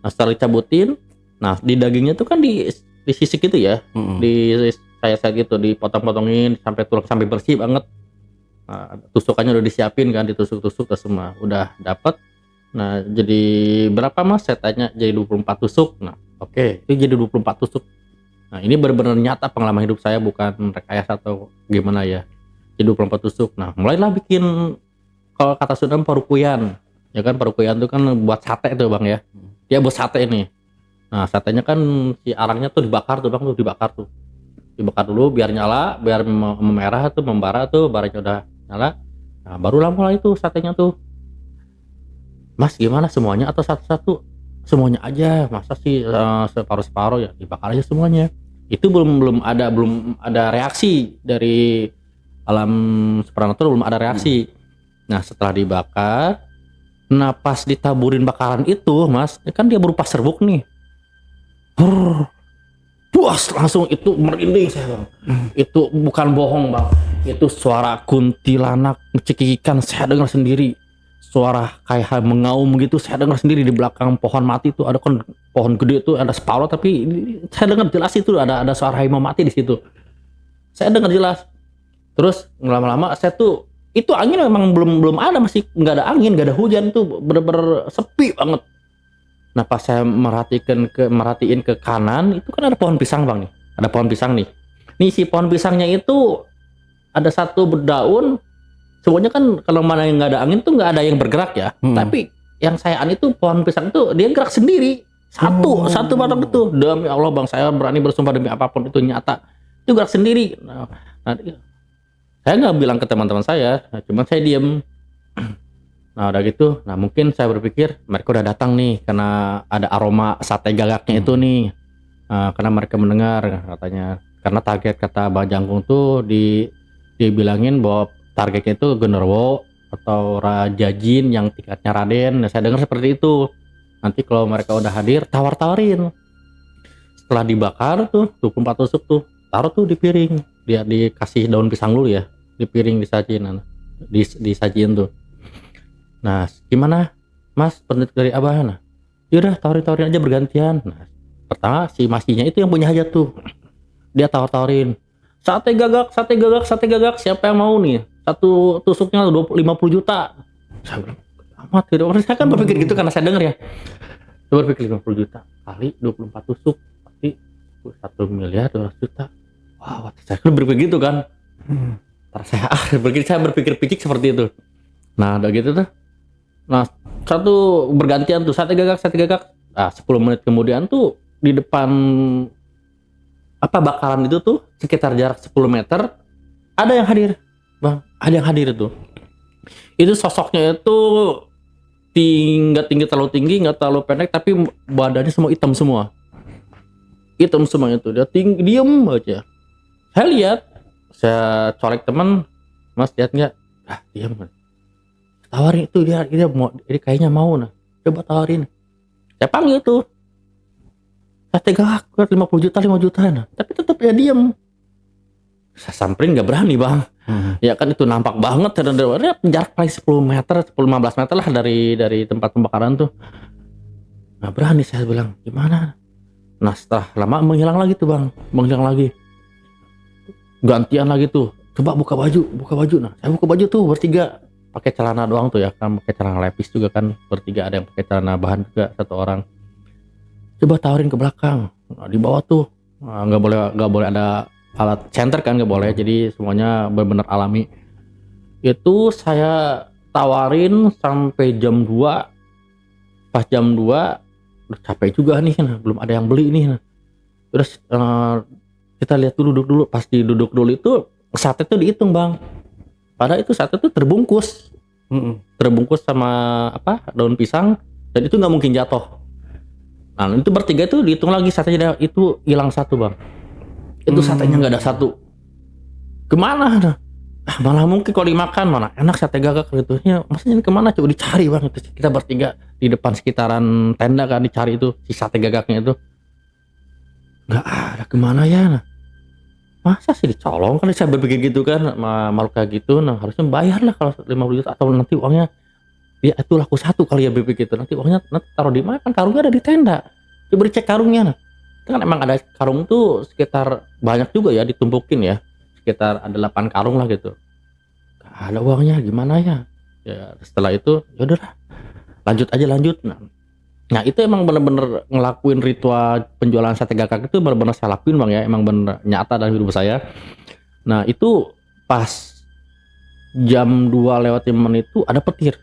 Nah setelah dicabutin, nah di dagingnya tuh kan disisik gitu ya, di saya gitu, dipotong-potongin sampai tulang, sampai bersih banget. Nah, tusukannya udah disiapin kan, ditusuk-tusuk semua, udah dapat. Nah jadi berapa mas, saya tanya, jadi 24 tusuk. Nah oke, itu jadi 24 tusuk. Nah ini benar-benar nyata pengalaman hidup saya, bukan rekayasa atau gimana ya. Jadi 24 tusuk. Nah mulailah bikin, kalau kata Sunda parukuyan. Ya kan, parukuyan itu kan buat sate tuh bang ya. Dia buat sate ini. Nah satenya kan si arangnya tuh dibakar tuh bang, dibakar dulu biar nyala, biar memerah tuh, membara tuh, baranya udah nyala. Nah barulah mulai tuh satenya tuh. Mas gimana, semuanya atau satu-satu? Semuanya aja, masa sih separuh-separuh ya, dibakar aja semuanya. Itu belum ada reaksi dari alam supranatural, belum ada reaksi. Nah setelah dibakar, nah pas ditaburin bakaran itu mas, kan dia berupa serbuk nih. Puas, langsung itu merinding saya bang. Itu bukan bohong bang, itu suara kuntilanak cekikikan saya dengar sendiri. Suara kayak mengaum gitu saya dengar sendiri di belakang pohon mati itu. Ada kan pohon gede itu, ada separuh, tapi saya dengar jelas itu ada suara harimau mati di situ. Saya dengar jelas. Terus lama-lama saya tuh, itu angin memang belum ada, masih nggak ada angin, nggak ada hujan tuh, bener-bener sepi banget. Nah pas saya merhatiin ke kanan, itu kan ada pohon pisang bang nih, ada pohon pisang nih. Nih si pohon pisangnya itu ada satu berdaun. Semuanya kan kalau mana yang nggak ada angin tuh nggak ada yang bergerak ya. Tapi yang saya itu pohon pisang itu dia gerak sendiri. Satu batang itu. Demi Allah bang, saya berani bersumpah demi apapun itu nyata. Itu gerak sendiri. Nah, saya nggak bilang ke teman-teman saya, cuma saya diem. Nah udah gitu, nah mungkin saya berpikir mereka udah datang nih karena ada aroma sate gagaknya itu nih. Karena mereka mendengar katanya. Karena target kata Bang Jangkung tuh dibilangin bahwa targetnya itu genderuwo atau Raja Jin yang tingkatnya Raden. Nah, saya dengar seperti itu. Nanti kalau mereka udah hadir, tawar-tawarin. Setelah dibakar tuh 24 tusuk tuh, taruh tuh di piring. Dia dikasih daun pisang dulu ya, di piring disajin, disajin tuh. Nah, gimana mas, peneliti dari abah? Nah yaudah tawarin aja bergantian. Nah pertama si masinya itu yang punya hajat tuh, dia tawar-tawarin, sate gagak, siapa yang mau nih? Satu tusuknya 50 juta. Saya bilang, amat gitu. Saya kan berpikir gitu karena saya dengar ya. Saya berpikir 50 juta kali 24 tusuk pasti 1 miliar 200 juta. Wah, saya kan berpikir gitu kan. Saya berpikir seperti itu. Nah, udah gitu tuh. Nah, satu bergantian tuh, sate gagak. Nah, 10 menit kemudian tuh di depan bakaran itu tuh sekitar jarak 10 meter ada yang hadir, Bang. Ada yang hadir itu. Itu sosoknya itu tinggi terlalu tinggi, nggak terlalu pendek, tapi badannya semua hitam semua. Hitam semua itu. Dia tinggi, diem aja. Saya lihat, saya colek teman, Mas lihat nggak? Diam kan. Tawarin itu dia mau, ini kayaknya mau nah. Coba tawarin. Saya panggil tuh. Sate gagak 50 juta 5 juta nah. Tapi tetap ya diem. Saya samperin nggak berani, Bang. Ya kan itu nampak banget jarak paling 10 meter 10-15 meter lah dari tempat pembakaran tuh. Nggak berani, saya bilang gimana. Nah setelah lama menghilang lagi tuh, Bang. Menghilang lagi. Gantian lagi tuh. Coba buka baju. Nah saya buka baju tuh bertiga. Pakai celana doang tuh ya kan, pakai celana lepis juga kan, bertiga, ada yang pakai celana bahan juga, satu orang. Coba tawarin ke belakang. Nah, di bawah tuh nggak boleh ada alat center kan, nggak boleh, jadi semuanya benar-benar alami. Itu saya tawarin sampai jam 2. Pas jam 2 udah capek juga nih, nah, belum ada yang beli nih. Nah. Terus kita lihat dulu. Pas duduk dulu itu sate tuh dihitung, Bang. Padahal itu sate tuh terbungkus. Terbungkus sama daun pisang, dan itu nggak mungkin jatuh. Nah itu bertiga itu dihitung lagi satenya, itu hilang 1, Bang. Itu satenya nggak ada 1. Kemana? Nah, malah mungkin kalau dimakan mana enak sate gagak gitu. Ya, maksudnya ini kemana? Coba dicari, Bang. Itu kita bertiga di depan sekitaran tenda kan, dicari itu si sate gagaknya itu. Nggak ada, kemana ya? Nah, masa sih dicolong, kan saya berpikir gitu kan, malu kayak gitu. Nah harusnya bayar lah kalau 50 juta, atau nanti uangnya ya itu laku 1 kali ya, berpikir gitu. Nanti uangnya taruh di mana, kan karungnya ada di tenda. Coba dicek karungnya. Nah itu kan emang ada karung tuh sekitar banyak juga ya, ditumpukin ya, sekitar ada 8 karung lah gitu. Gak ada uangnya, gimana ya. Ya setelah itu ya udahlah, lanjut. Nah itu emang bener-bener ngelakuin ritual penjualan sate gagak itu bener-bener saya lakuin, Bang ya, emang bener nyata dalam hidup saya. Nah itu pas jam 2 lewat 5 menit itu ada petir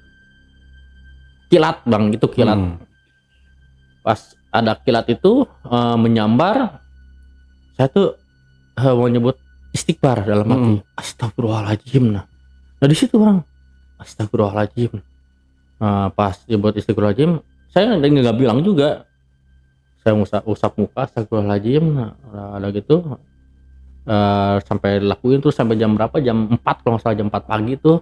kilat, Bang, itu kilat. Pas ada kilat itu menyambar, saya tuh mau nyebut istighfar dalam hati. Astagfirullahaladzim. Nah di situ, Bang, astagfirullahaladzim. Pas nyebut istighfirullahaladzim, saya nggak bilang juga, saya usap muka, astagfirullahaladzim. Nah, ada gitu, sampai lakuin tuh sampai jam berapa, jam 4 kalau nggak salah, jam 4 pagi tuh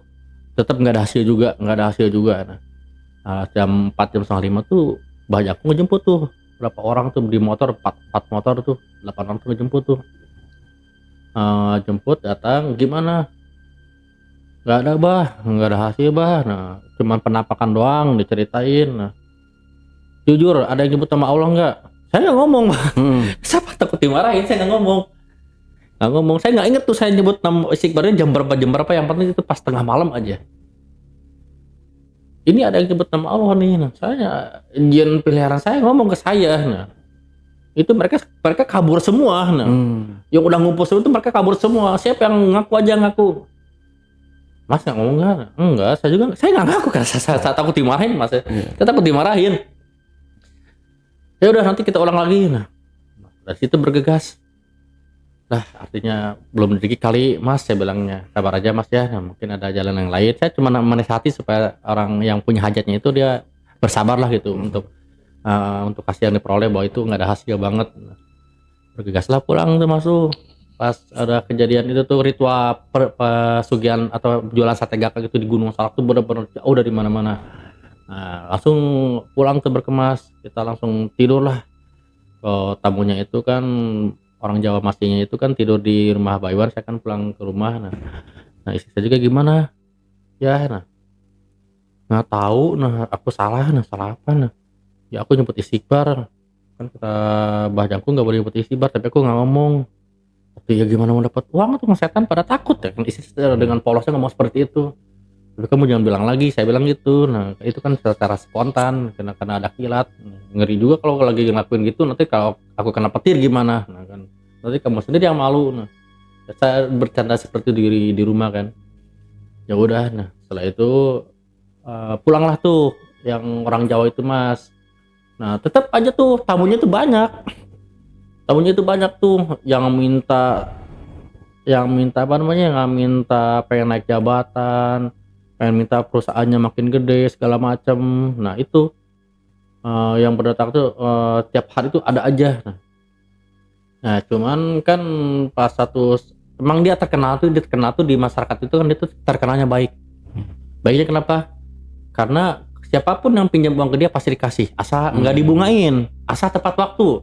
tetap nggak ada hasil juga. Nah, jam 4 jam setengah 5 tuh banyak aku ngejemput tuh, berapa orang tuh di motor, 4 motor tuh, 8 orang tuh ngejemput tuh. Jemput, datang, gimana? Nggak ada, Bah, nggak ada hasil, Bah. Nah cuman penampakan doang diceritain. Nah jujur, ada yang nyebut sama Allah nggak? Saya nggak ngomong, Bang. Siapa takut dimarahin, saya nggak ngomong. Saya nggak inget tuh saya nyebut nama istighfarnya jam berapa, yang penting itu pas tengah malam aja. Ini ada yang nyebut nama Allah nih. Nah saya, jin peliharaan saya ngomong ke saya. Nah itu mereka kabur semua. Nah yang udah ngumpul semua itu mereka kabur semua. Siapa yang ngaku aja ngaku. Mas nggak ngomong nggak? Enggak, saya nggak ngaku karena saya takut dimarahin, Mas. Saya takut dimarahin. Ya udah, nanti kita ulang lagi. Nah dari situ bergegas. Lah artinya belum rezeki kali, Mas, saya bilangnya. Sabar aja, Mas ya. Nah, mungkin ada jalan yang lain. Saya cuma menasihati supaya orang yang punya hajatnya itu dia bersabar lah gitu, untuk hasil yang diperoleh, bahwa itu nggak ada hasil banget. Bergegaslah pulang tuh, masuk. Pas ada kejadian itu tuh, ritual pesugihan atau jualan sate gagak itu di Gunung Salak tuh benar-benar jauh dari mana-mana. Nah, langsung pulang tuh berkemas, kita langsung tidur lah. Tamunya itu kan orang Jawa Masihnya itu kan tidur di rumah Pak Iwan, saya kan pulang ke rumah. Nah istri saya juga gimana ya, nggak tahu, aku salah apa, ya aku nyebut istighfar kan, kata Mbah Jangku nggak boleh nyebut istighfar, tapi aku nggak ngomong. Tapi ya gimana mau dapat uang tuh, setan pada takut ya kan, istri dengan polosnya ngomong seperti itu. tapi kamu jangan bilang lagi, saya bilang gitu. Nah itu kan secara spontan karena ada kilat. Ngeri juga kalau lagi ngelakuin gitu, nanti kalau aku kena petir gimana, nah kan nanti kamu sendiri yang malu. Nah saya bercanda seperti itu di rumah kan. Ya udah, nah setelah itu pulanglah tuh yang orang Jawa itu mas. Nah tetap aja tuh tamunya tuh banyak, tuh yang minta apa namanya, yang minta pengen naik jabatan, pengen minta perusahaannya makin gede segala macam. Nah itu yang berdatang tuh tiap hari tuh ada aja. Nah cuman kan pas emang dia terkenal tuh di masyarakat itu kan, dia tuh terkenalnya baiknya kenapa? Karena siapapun yang pinjam uang ke dia pasti dikasih, asal nggak dibungain, asal tepat waktu.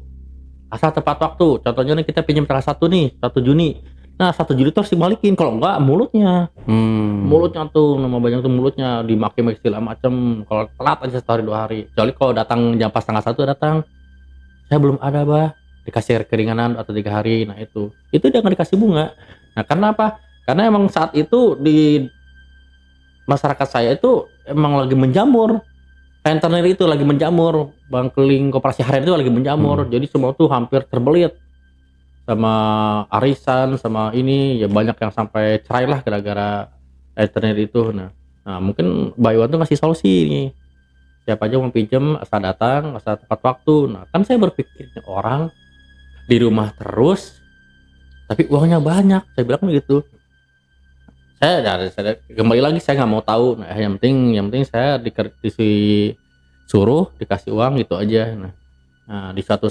Contohnya nih, kita pinjam tanggal 1 nih, 1 Juni. Nah 1 Juli tuh harus dibalikin, kalau enggak mulutnya tuh, nama banyak tuh mulutnya dimaki-maki segala macam. Kalau telat aja 1 hari 2 hari, kecuali kalau datang jam pas tanggal 1 datang, saya belum ada bah, dikasih keringanan atau 3 hari. Nah itu dia nggak dikasih bunga. Nah karena apa? Karena emang saat itu di masyarakat saya itu emang lagi menjamur, rentenir itu lagi menjamur, Bangkeling Koperasi Harian itu lagi menjamur. Jadi semua tuh hampir terbelit sama arisan, sama ini ya, banyak yang sampai cerai lah gara-gara rentenir itu. Nah mungkin Mbak Iwan tuh ngasih solusi nih, siapa aja mau pinjem asal datang, asal tepat waktu. Nah kan saya berpikir, orang di rumah terus tapi uangnya banyak, saya bilang begitu. Saya kembali lagi, saya nggak mau tahu. Nah yang penting saya disuruh dikasih uang gitu aja. Nah di satu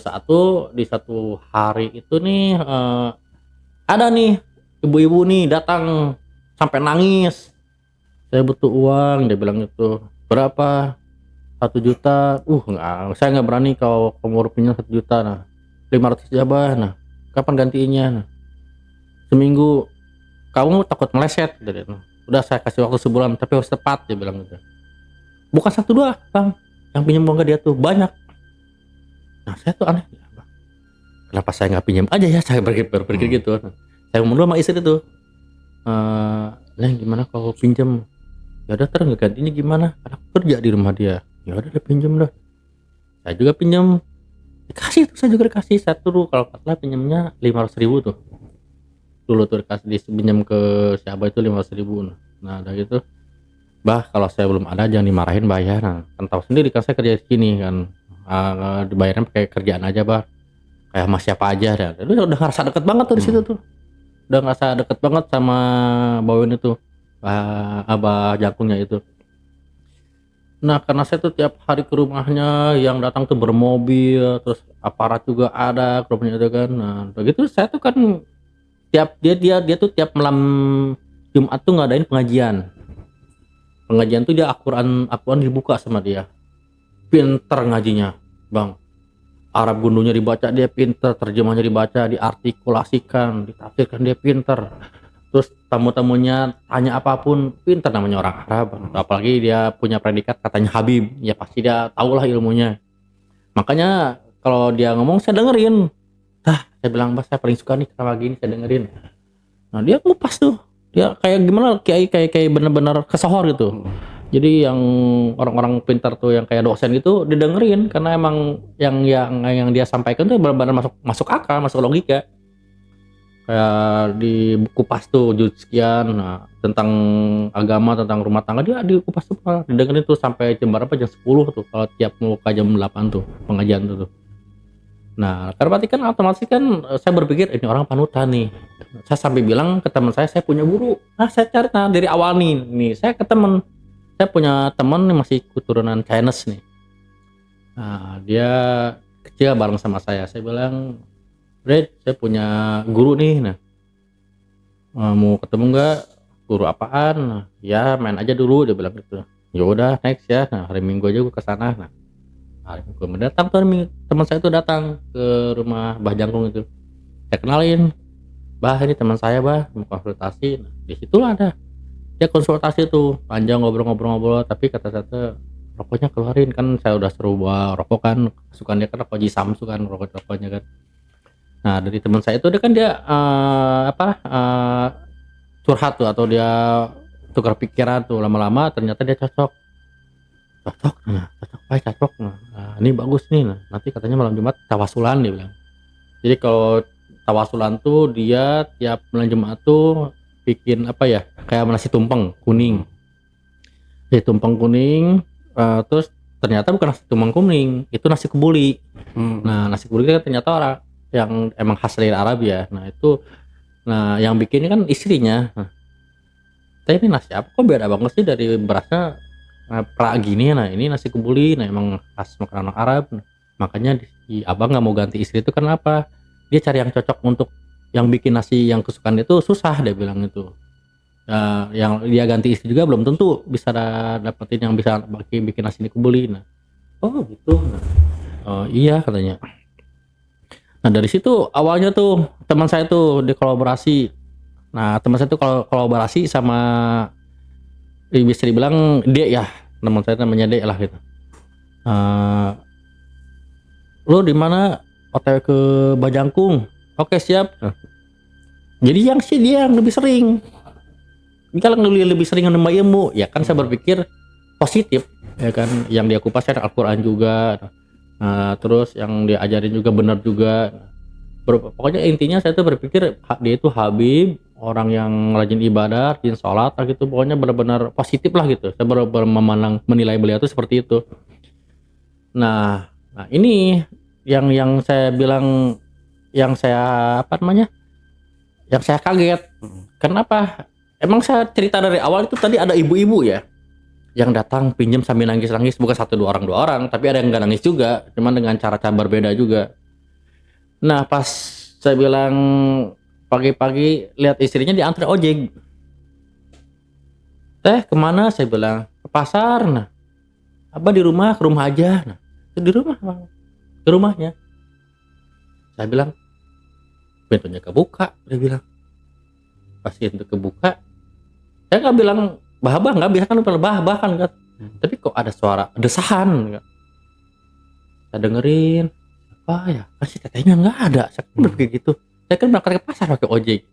hari itu nih ada nih ibu-ibu nih datang sampai nangis, saya butuh uang, dia bilang gitu. Berapa? 1 juta. Saya nggak berani kalau kamu pinjam 1 juta. Nah 500 aja bah. Nah kapan gantiinnya? Nah seminggu, kamu takut meleset. Udah saya kasih waktu sebulan tapi harus tepat, dia bilang gitu. Bukan 1 2 bang yang pinjam uang ke dia tuh, banyak. Nah saya tuh aneh, kenapa saya nggak pinjam aja ya, saya berpikir gitu. Saya ngomong sama istri tuh, Neng gimana kalau pinjam? Ya udah, terus gantinya gimana, karena aku kerja di rumah dia. Ya udah pinjam dah. Saya juga pinjam, dikasih tuh, saya juga dikasih. Saya tuh kalau katalah pinjamnya 500.000 tuh dulu tuh, dikasih pinjam ke siapa itu 500.000. Nah udah gitu, bah kalau saya belum ada jangan dimarahin bayar. Nah kan tahu sendiri kan saya kerja di sini kan, dibayarnya pakai kerjaan aja bah, kayak sama siapa aja. Dan udah ngerasa deket banget tuh di situ tuh, udah ngerasa deket banget sama Bawin itu, Abah Jakungnya itu. Nah karena saya tuh tiap hari ke rumahnya, yang datang tuh bermobil, terus aparat juga ada ke rumahnya itu kan. Nah begitu saya tuh kan tiap dia tuh tiap malam Jumat tuh ngadain pengajian tuh, dia Al-Quran dibuka sama dia. Pinter ngajinya bang, Arab gundunya dibaca dia pinter, terjemahnya dibaca, diartikulasikan, ditafsirkan dia pinter. Terus tamu-tamunya tanya apapun pinter, namanya orang Arab. Apalagi dia punya predikat katanya Habib, ya pasti dia tahulah ilmunya. Makanya kalau dia ngomong saya dengerin. Saya bilang, Mbak saya paling suka nih sama gini, saya dengerin. Nah dia ngupas tuh, dia kayak gimana, kayak bener-bener kesohor gitu. Jadi yang orang-orang pintar tuh, yang kayak dosen gitu didengerin, karena emang yang dia sampaikan tuh benar-benar masuk akal, masuk logika. Kayak di buku pas tuh juz sekian, nah, tentang agama, tentang rumah tangga, dia dikupas tuh, didengerin tuh sampai jam berapa, jam 10 tuh, kalau tiap mau ke jam 8 tuh pengajian tuh. Nah karena berarti kan otomatis kan saya berpikir ini orang panutan nih. Saya sampai bilang ke teman saya punya guru. Nah saya cari dari awal nih saya punya teman nih masih keturunan Chinese nih. Nah dia kecil bareng sama saya bilang, Red saya punya guru nih. Nah mau ketemu nggak? Guru apaan? Nah, ya main aja dulu, dia bilang gitu. Ya udah next ya. Nah hari Minggu aja gue kesana. Nah hari Minggu mendatang tuh teman saya tuh datang ke rumah Bah Jangkung itu. Saya kenalin, Bah ini teman saya bah, mau konsultasi. Nah di situlah ada dia konsultasi tuh panjang, ngobrol-ngobrol. Tapi kata-kata rokoknya keluarin, kan saya udah seru bawa rokok kan, kesukaan dia kan rokok Ji Samsu kan, rokoknya kan. Nah dari teman saya itu dia curhat tuh, atau dia tukar pikiran tuh, lama-lama ternyata dia cocok. Cocok. Nah, ini bagus nih. Nah, nanti katanya malam Jumat tawasulan dia bilang. Jadi kalau tawasulan tuh dia tiap malam Jumat tuh bikin apa ya? Kayak nasi tumpeng kuning. Tumpeng kuning, terus ternyata bukan nasi tumpeng kuning, itu nasi kebuli. Nah, nasi kebuli kan ternyata orang yang emang khas dari Arab ya. Nah, yang bikinnya kan istrinya. Nah, ini nasi apa kok beda banget sih dari berasnya pra gini. Nah, ini nasi kebuli, nah emang khas makanan orang Arab. Nah, makanya abang nggak mau ganti istri itu kenapa? Dia cari yang cocok untuk yang bikin nasi yang kesukaan itu susah, dia bilang itu. Yang dia ganti istri juga belum tentu bisa dapetin yang bisa bikin nasi kebuli. Nah, oh gitu. Nah, oh iya katanya. Nah dari situ awalnya tuh teman saya tuh dikolaborasi. Nah teman saya tuh kalau kolaborasi sama bisa dibilang Dek ya, teman saya namanya Dek lah gitu. Lo di mana? OTW ke Bajangkung. Oke siap. Jadi dia yang lebih sering. Kalau lebih sering nambah ilmu, ya kan saya berpikir positif, ya kan. Yang dia kupas kan Al-Quran juga. Terus yang dia ajarin juga benar juga. Pokoknya intinya saya tuh berpikir dia itu Habib, orang yang rajin ibadah, rajin sholat, gitu. Pokoknya benar-benar positif lah gitu. Saya benar-benar menilai beliau itu seperti itu. Nah ini yang saya bilang, yang saya yang saya kaget. Kenapa? Emang saya cerita dari awal itu tadi ada ibu-ibu ya yang datang pinjam sambil nangis-nangis, bukan dua orang, tapi ada yang nggak nangis juga, cuman dengan cara-cara berbeda juga. Nah pas saya bilang pagi-pagi lihat istrinya diantar ojek. Teh kemana? Saya bilang ke pasar. Nah, Abah di rumah, ke rumah aja. Nah, di rumah bang, ke rumahnya. Saya bilang pintunya kebuka, dia bilang. Pas pintu kebuka, saya nggak bilang bah nggak, biasa kan bah kan kan. Tapi kok ada suara desahan. Saya dengerin apa ya, pasti tetehnya nggak ada. Saya kan berpikir gitu. Saya kan berangkat ke pasar pakai ojek.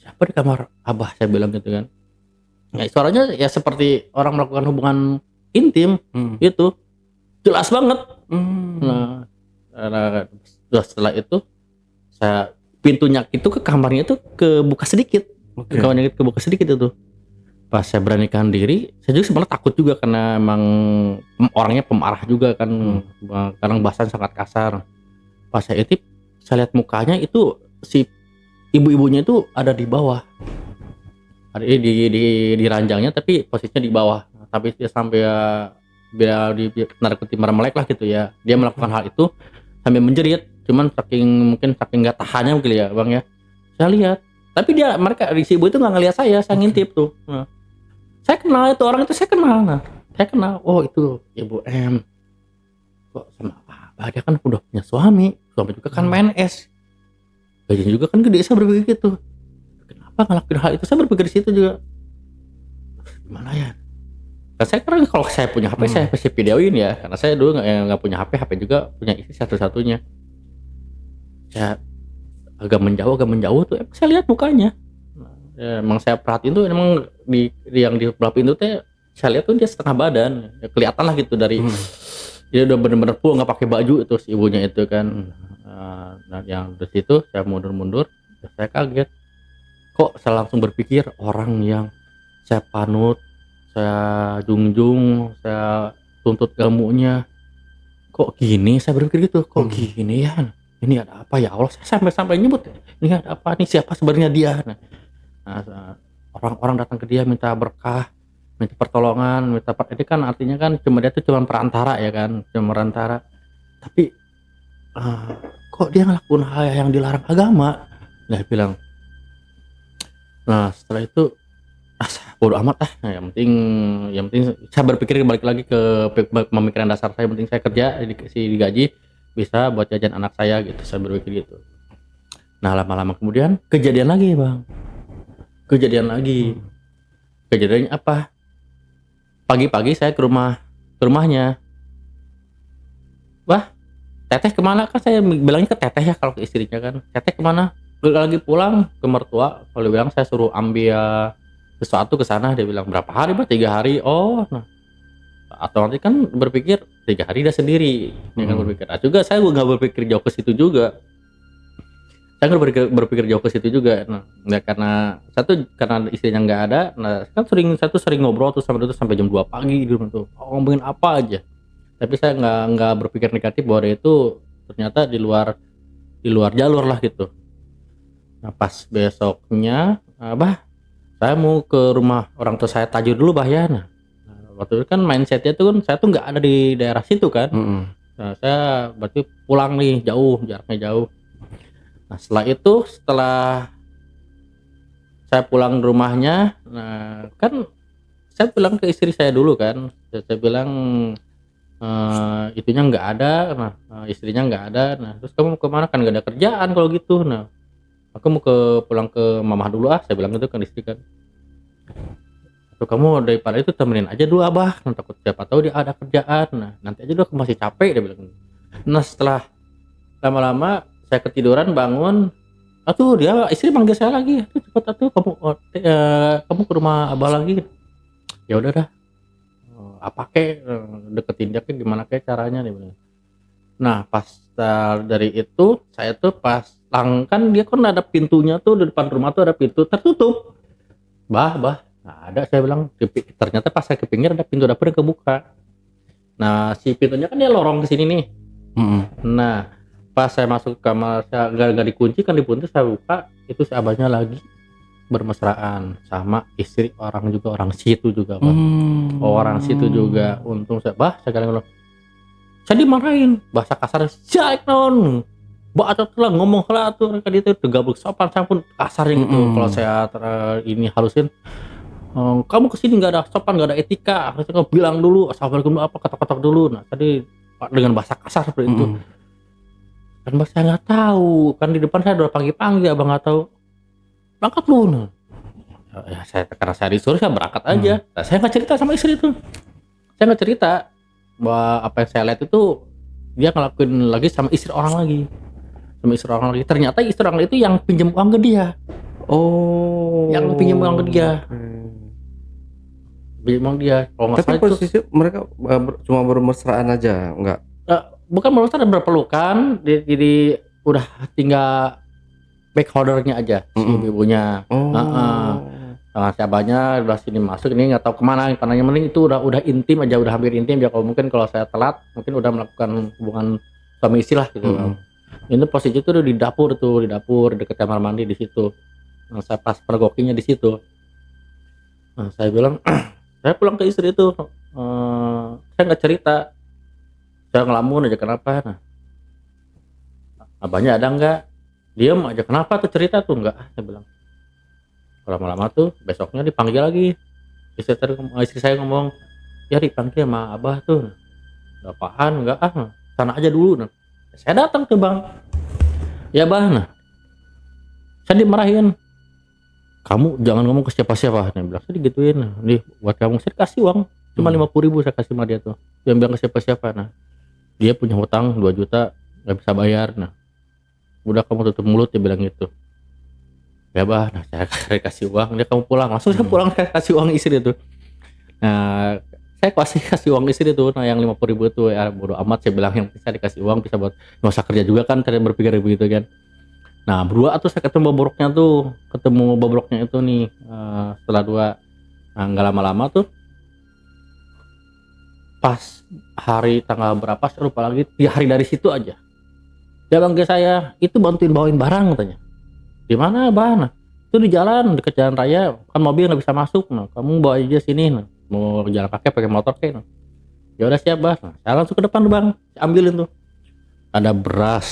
Siapa di kamar Abah, saya bilang gitu kan. Ya, suaranya ya seperti orang melakukan hubungan intim gitu, jelas banget. Nah, setelah itu saya pintunya itu ke kamarnya itu kebuka sedikit. Kamarnya kebuka sedikit itu. Pas saya beranikan diri, saya juga sebenarnya takut juga karena emang orangnya pemarah juga kan. Kadang bahasanya sangat kasar. Pas saya intip, saya lihat mukanya itu si ibu-ibunya itu ada di bawah. Ada di ranjangnya tapi posisinya di bawah. Tapi dia sampai biar di narkotik melek lah gitu ya. Dia melakukan hal itu sambil menjerit. Cuman mungkin saking nggak tahannya mungkin ya bang ya. Saya lihat. Tapi mereka si ibu itu nggak ngelihat saya ngintip tuh. Nah, saya kenal itu orang itu, saya kenal. Nah, saya kenal. Oh itu Ibu M. Kok sama Abah, dia kan udah punya suami juga kan PNS. Gajinya juga kan gede, saya berpikir gitu. Kenapa ngelakuin hal itu? Saya berpikir di situ juga. Gimana ya? Dan saya karena kalau saya punya HP saya pasti videoin ya. Karena saya dulu nggak punya HP juga punya istri satu-satunya. Saya agak menjauh tuh saya lihat mukanya. Ya, emang saya perhatiin tuh emang di yang di sebelah pintu teh saya lihat tuh dia setengah badan ya, kelihatan lah gitu dari dia udah bener-bener full nggak pakai baju itu si ibunya itu kan. Dan yang dari situ saya mundur saya kaget kok, saya langsung berpikir orang yang saya panut, saya junjung, saya tuntut ilmunya kok gini. Saya berpikir gitu, kok gini ya. Ini ada apa ya Allah, saya sampai nyebut ini ada apa nih, siapa sebenarnya dia. Nah, orang-orang datang ke dia minta berkah, minta pertolongan, ini kan artinya kan dia tuh cuma perantara ya kan, cuma perantara. Tapi kok dia ngelakuin hal yang dilarang agama. Dia bilang. Nah setelah itu bodo amat nah, yang penting saya berpikir balik lagi ke pemikiran dasar saya, yang penting saya kerja digaji bisa buat jajan anak saya gitu, saya berpikir gitu. Nah lama-lama kemudian kejadian lagi bang, kejadiannya apa, pagi-pagi saya ke rumahnya. Wah teteh kemana, kan saya bilangnya ke teteh ya kalau ke istrinya kan. Teteh kemana? Lagi pulang ke mertua. Kalau bilang saya suruh ambil sesuatu ke sana, dia bilang berapa hari Bah? 3 hari. Oh, nah atau nanti kan berpikir 3 hari dia sendiri, dia kan berpikir. Juga saya nggak berpikir jauh ke situ juga. Saya nggak berpikir jauh ke situ juga. Nah, karena karena istrinya nggak ada. Nah, kan saya tuh sering ngobrol tuh sama dia tuh sampai jam 2 pagi di rumah tuh. Ngomongin apa aja. Tapi saya nggak berpikir negatif bahwa dia itu ternyata di luar jalur lah gitu. Nah, pas besoknya, Bah, saya mau ke rumah orang tua saya tajur dulu Bah ya. Nah, waktu itu kan mindsetnya tuh kan saya tuh nggak ada di daerah situ kan. Nah, saya berarti pulang nih jauh, jaraknya jauh. Nah, setelah saya pulang ke rumahnya, nah kan saya bilang ke istri saya dulu kan, saya bilang itunya nggak ada, nah istrinya nggak ada, nah terus kamu mau kemana, kan nggak ada kerjaan kalau gitu, nah aku mau pulang ke mamah dulu saya bilang gitu kan istri kan. Tuh kamu daripada itu temenin aja dulu Abah, nah, takut siapa tahu dia ada kerjaan, nah nanti aja dulu aku masih capek, dia bilang. Nah setelah lama-lama saya ketiduran bangun, dia istri manggil saya lagi, cepet kamu ke rumah Abah lagi. Ya udah dah, apa kek, deketin dia kek gimana kek caranya, dia bilang. Nah pas dari itu saya tuh pas kan dia kan ada pintunya tuh di depan rumah tuh, ada pintu tertutup. Bah nggak ada, saya bilang. Ternyata pas saya ke pinggir ada pintu dapur yang kebuka. Nah si pintunya kan dia lorong ke sini nih. Nah pas saya masuk ke kamar, saya gak dikunci kan, di pintu saya buka, itu si abahnya lagi bermesraan sama istri orang situ juga Bang. Orang situ juga. Untung saya bilang, saya dimarahin bahasa kasar, "Jaik non bacot lah, ngomong lah tuh mereka itu tegabuk sopan sampun kasarnya gitu." Kalau saya ini halusin, kamu kesini nggak ada sopan, nggak ada etika, harusnya kamu bilang dulu assalamualaikum apa, ketok-ketok dulu. Nah tadi dengan bahasa kasar seperti itu. Kan Bang saya nggak tahu, kan di depan saya udah panggil Abang nggak tahu, berangkat lu. Nah ya karena saya disuruh saya berangkat aja. Nah, saya nggak cerita sama istri itu, saya nggak cerita bahwa apa yang saya lihat itu dia ngelakuin lagi sama istri orang lagi. Ternyata istri orang itu yang pinjam uang ke dia. Yang pinjam uang ke dia. Pinjam uang dia. Kalau nggak Tapi salah posisi mereka cuma bermesraan aja, enggak? Bukan bermesraan, berpelukan. Jadi udah tinggal backholdernya aja si ibunya. Dengan siapanya udah sini masuk, ini nggak tahu kemana, karena yang penting itu udah intim aja, udah hampir intim ya. Kalau mungkin kalau saya telat mungkin udah melakukan hubungan suami istri lah gitu. Ini posisi itu udah di dapur dekat kamar mandi di situ. Nah, saya pas pergokinya di situ. Nah, saya bilang saya pulang ke istri itu, saya nggak cerita, saya ngelamun aja kenapa. Nah abahnya ada nggak, diam aja, kenapa tuh cerita tuh, enggak, saya bilang. Lama-lama tuh besoknya dipanggil lagi, istri saya ngomong, ya dipanggil sama abah tuh. Apaan, enggak sana aja dulu. Nah saya datang tuh Bang, ya Bah, nah saya dimarahin, kamu jangan ngomong ke siapa-siapa. Dia bilang, saya digituin, nih buat kamu saya kasih uang cuma 50.000 saya kasih sama dia tuh, dia bilang ke siapa-siapa. Nah dia punya hutang 2 juta nggak bisa bayar, nah udah kamu tutup mulut, dia bilang gitu. Ya Bah, nah saya kasih uang, dia kamu pulang, langsung saya pulang, saya kasih uang istri itu. Nah saya kasih uang istri itu, nah yang 50.000 itu ya bodo amat, saya bilang, yang saya dikasih uang bisa buat nggak usah kerja juga kan, saya berpikir begitu kan. Nah berdua tuh saya ketemu bobroknya itu nih, setelah 2, nah nggak lama-lama tuh pas hari tanggal berapa saya lupa lagi, 3 hari dari situ aja dia bilang ke saya, itu bantuin bawain barang katanya. Di mana Bah? Nah itu di jalan, dekat jalan raya kan, mobil nggak bisa masuk, nah kamu bawa aja sini, nah mau jalan pakai motor kayak. Nah ya udah siap Bah. Nah saya langsung ke depan Bang, saya ambilin tuh, ada beras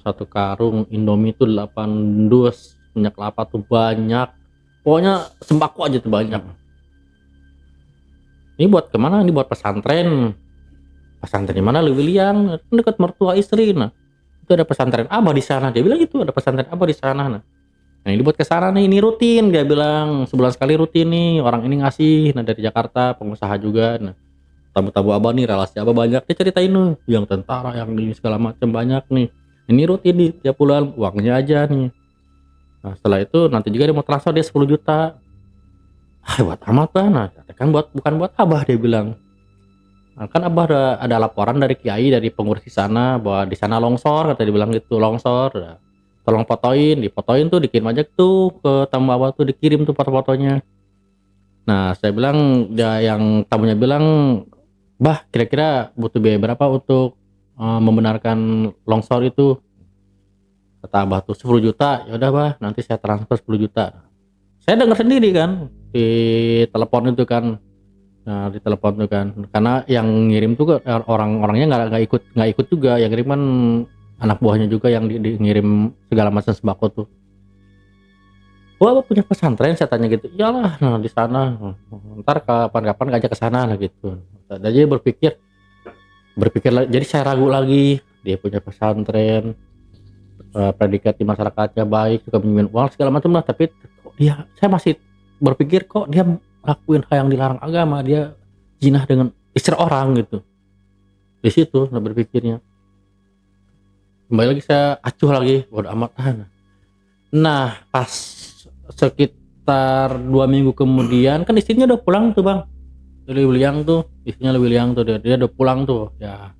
1 karung, Indomie tuh 8 dus, minyak kelapa tuh banyak, pokoknya sembako aja tuh banyak. Ini buat kemana? Ini buat pesantren di mana Lu William, dekat mertua istri. Nah itu ada pesantren Abah di sana, dia bilang gitu, ada pesantren Abah di sana. Nah ini buat ke sana nih, ini rutin, dia bilang sebulan sekali rutin nih, orang ini ngasih, nah dari Jakarta, pengusaha juga. Nah tamu-tamu Abah nih, relasi Abah banyak, dia ceritain nih, yang tentara, yang ini segala macam banyak nih. Ini rutin nih tiap bulan, uangnya aja nih. Nah setelah itu nanti juga dia mau transfer dia 10 juta. Buat amat bah, nah kan bukan buat abah, dia bilang. Nah, kan abah ada laporan dari kiai, dari pengurus di sana bahwa di sana longsor, kata dia bilang gitu, longsor. Nah, tolong difotoin tuh, dikirim aja tuh ke tamu abah tuh, dikirim tuh foto-fotonya. Nah saya bilang, yang tamunya bilang, bah kira-kira butuh biaya berapa untuk membenarkan longsor itu? Kata abah tuh 10 juta. Ya udah bah, nanti saya transfer 10 juta. Saya dengar sendiri kan di telepon itu kan. Nah di telepon itu kan, karena yang ngirim tuh orang-orangnya nggak ikut juga, yang ngirim kan anak buahnya juga yang ngirim segala macam sembako tuh. Wah, apa punya pesantren? Saya tanya gitu. Iyalah, nah di sana. Ntar kapan-kapan ngajak ke sana lah gitu. Dan dia berpikir lagi. Jadi saya ragu lagi. Dia punya pesantren, predikat di masyarakatnya baik, suka minjemin uang segala macam lah. Tapi kok saya masih berpikir kok dia lakuin hal yang dilarang agama. Dia zina dengan istri orang gitu. Di situ nah berpikirnya. Kembali lagi saya acuh lagi. Bodo amat. Nah, pas sekitar 2 minggu kemudian kan istrinya udah pulang tuh bang, istrinya Lili Liang tuh, dia udah pulang tuh ya.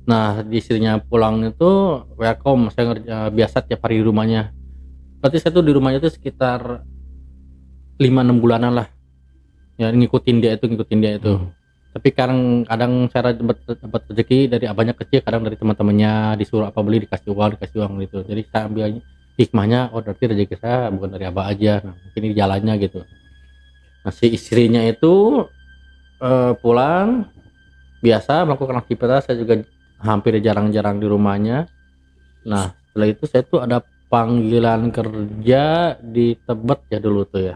Nah di istrinya pulang itu welcome, saya biasa tiap hari di rumahnya. Berarti saya tuh di rumahnya tuh sekitar 5-6 bulanan lah ya, ngikutin dia itu. Tapi kadang saya dapat rezeki dari abahnya kecil, kadang dari teman-temannya disuruh apa beli, dikasih uang gitu. Jadi saya ambil hikmahnya, berarti rezeki saya bukan dari abah aja. Nah, mungkin ini jalannya gitu. Nah si istrinya itu pulang biasa melakukan aktivitas, saya juga hampir jarang-jarang di rumahnya. Nah setelah itu saya tuh ada panggilan kerja di Tebet ya dulu tuh ya.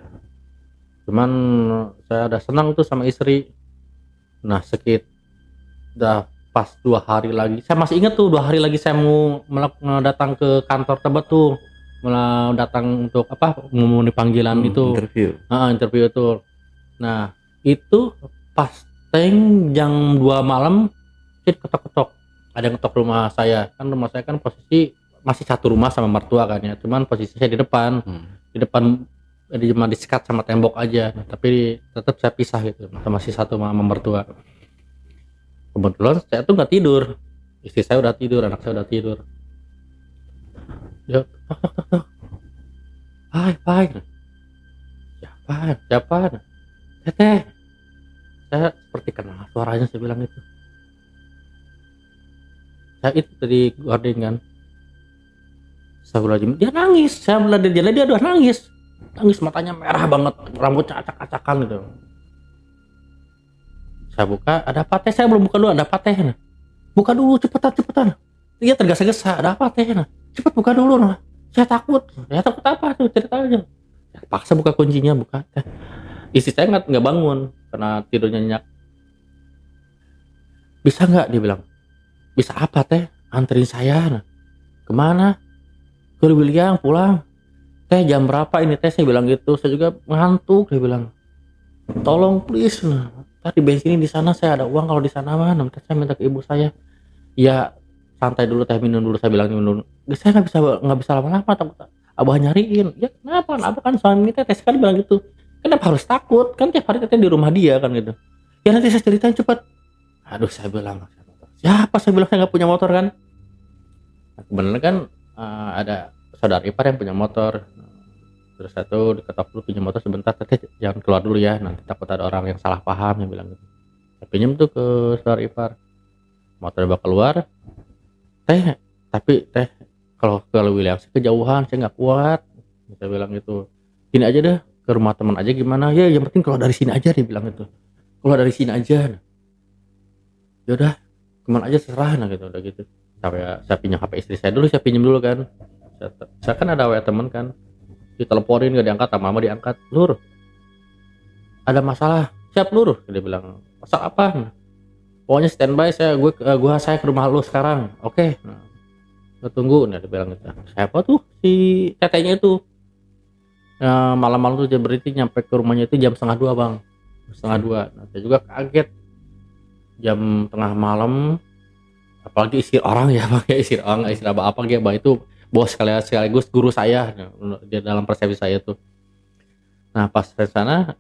Cuman saya udah senang tuh sama istri. Nah udah pas 2 hari lagi, saya masih ingat tuh 2 hari lagi saya mau datang ke kantor Tebet tuh, datang untuk apa, memenuhi panggilan itu, interview itu. Nah itu pas jam 2 malam ketok-ketok, ada yang ketok rumah saya kan posisi masih satu rumah sama mertua kan ya, cuman posisi saya di depan cuma disekat sama tembok aja. Nah, tapi tetap saya pisah gitu, masih satu sama mertua. Kebetulan saya tuh nggak tidur, istri saya udah tidur, anak saya udah tidur. Ya, Hai, siapa? Teteh. Saya seperti kenal suaranya, saya bilang itu. Saya itu tadi gorden kan. Dia nangis, saya melihat dia udah nangis, matanya merah banget, rambutnya acak-acakan gitu. Saya buka, ada apa teh? Saya belum buka dulu, ada apa teh? Nah. Buka dulu, cepetan. Dia tergesa-gesa, ada apa teh? Nah. Cepet buka dulu. Nah. Saya takut. Ya takut apa tuh? Cerita aja. Saya paksa buka kuncinya, buka teh. Istri saya nggak bangun karena tidurnya nyenyak. Bisa nggak? Dia bilang. Bisa apa teh? Anterin saya. Nah. Kemana? Ke Lili Liang pulang. Teh jam berapa ini teh? Saya bilang gitu. Saya juga ngantuk. Dia bilang. Tolong please. Nah. Tadi bensin di sana saya ada uang, kalau di sana mah nanti saya minta ke ibu saya. Ya santai dulu teh, minum dulu, saya bilang minum dulu. Saya nggak bisa lama-lama, takut abah nyariin. Ya kenapa? Abah kan suami teh sekali bilang gitu. Kenapa harus takut? Kan tiap hari teteh di rumah dia kan gitu. Ya nanti saya ceritain cepat. Aduh saya bilang siapa? Saya bilang saya nggak punya motor kan. Nah, kebenaran kan ada saudara ipar yang punya motor. Terus satu diketok dulu, pinjam motor sebentar, teteh jangan keluar dulu ya, nanti takut ada orang yang salah paham, yang bilang gitu. Saya pinjam tuh ke saudara ipar, motor bakal keluar, tapi kalau William kejauhan, saya nggak kuat. Saya bilang gitu, sini aja deh, ke rumah teman aja gimana ya, yang penting kalau dari sini aja, dia bilang gitu, kalau dari sini aja. Yaudah kemana aja serah, nah gitu, udah gitu. Saya pinjam HP istri saya dulu, saya pinjam dulu kan, saya kan ada WA teman kan, diteleponin gak diangkat, mama diangkat, Lur ada masalah, siap Lur, dia bilang masalah apa? Pokoknya standby, saya ke rumah lu sekarang, oke. Nah, tunggu, nah dia bilang gitu. Siapa tuh si tetenya itu? Malam-malam tuh berarti nyampe ke rumahnya itu jam 1:30 bang, 1:30. Nah, saya juga kaget, jam tengah malam, apalagi istri orang ya bang, istri apa bang, itu bos sekaligus guru saya, dia dalam persepsi saya tuh. Nah pas ke sana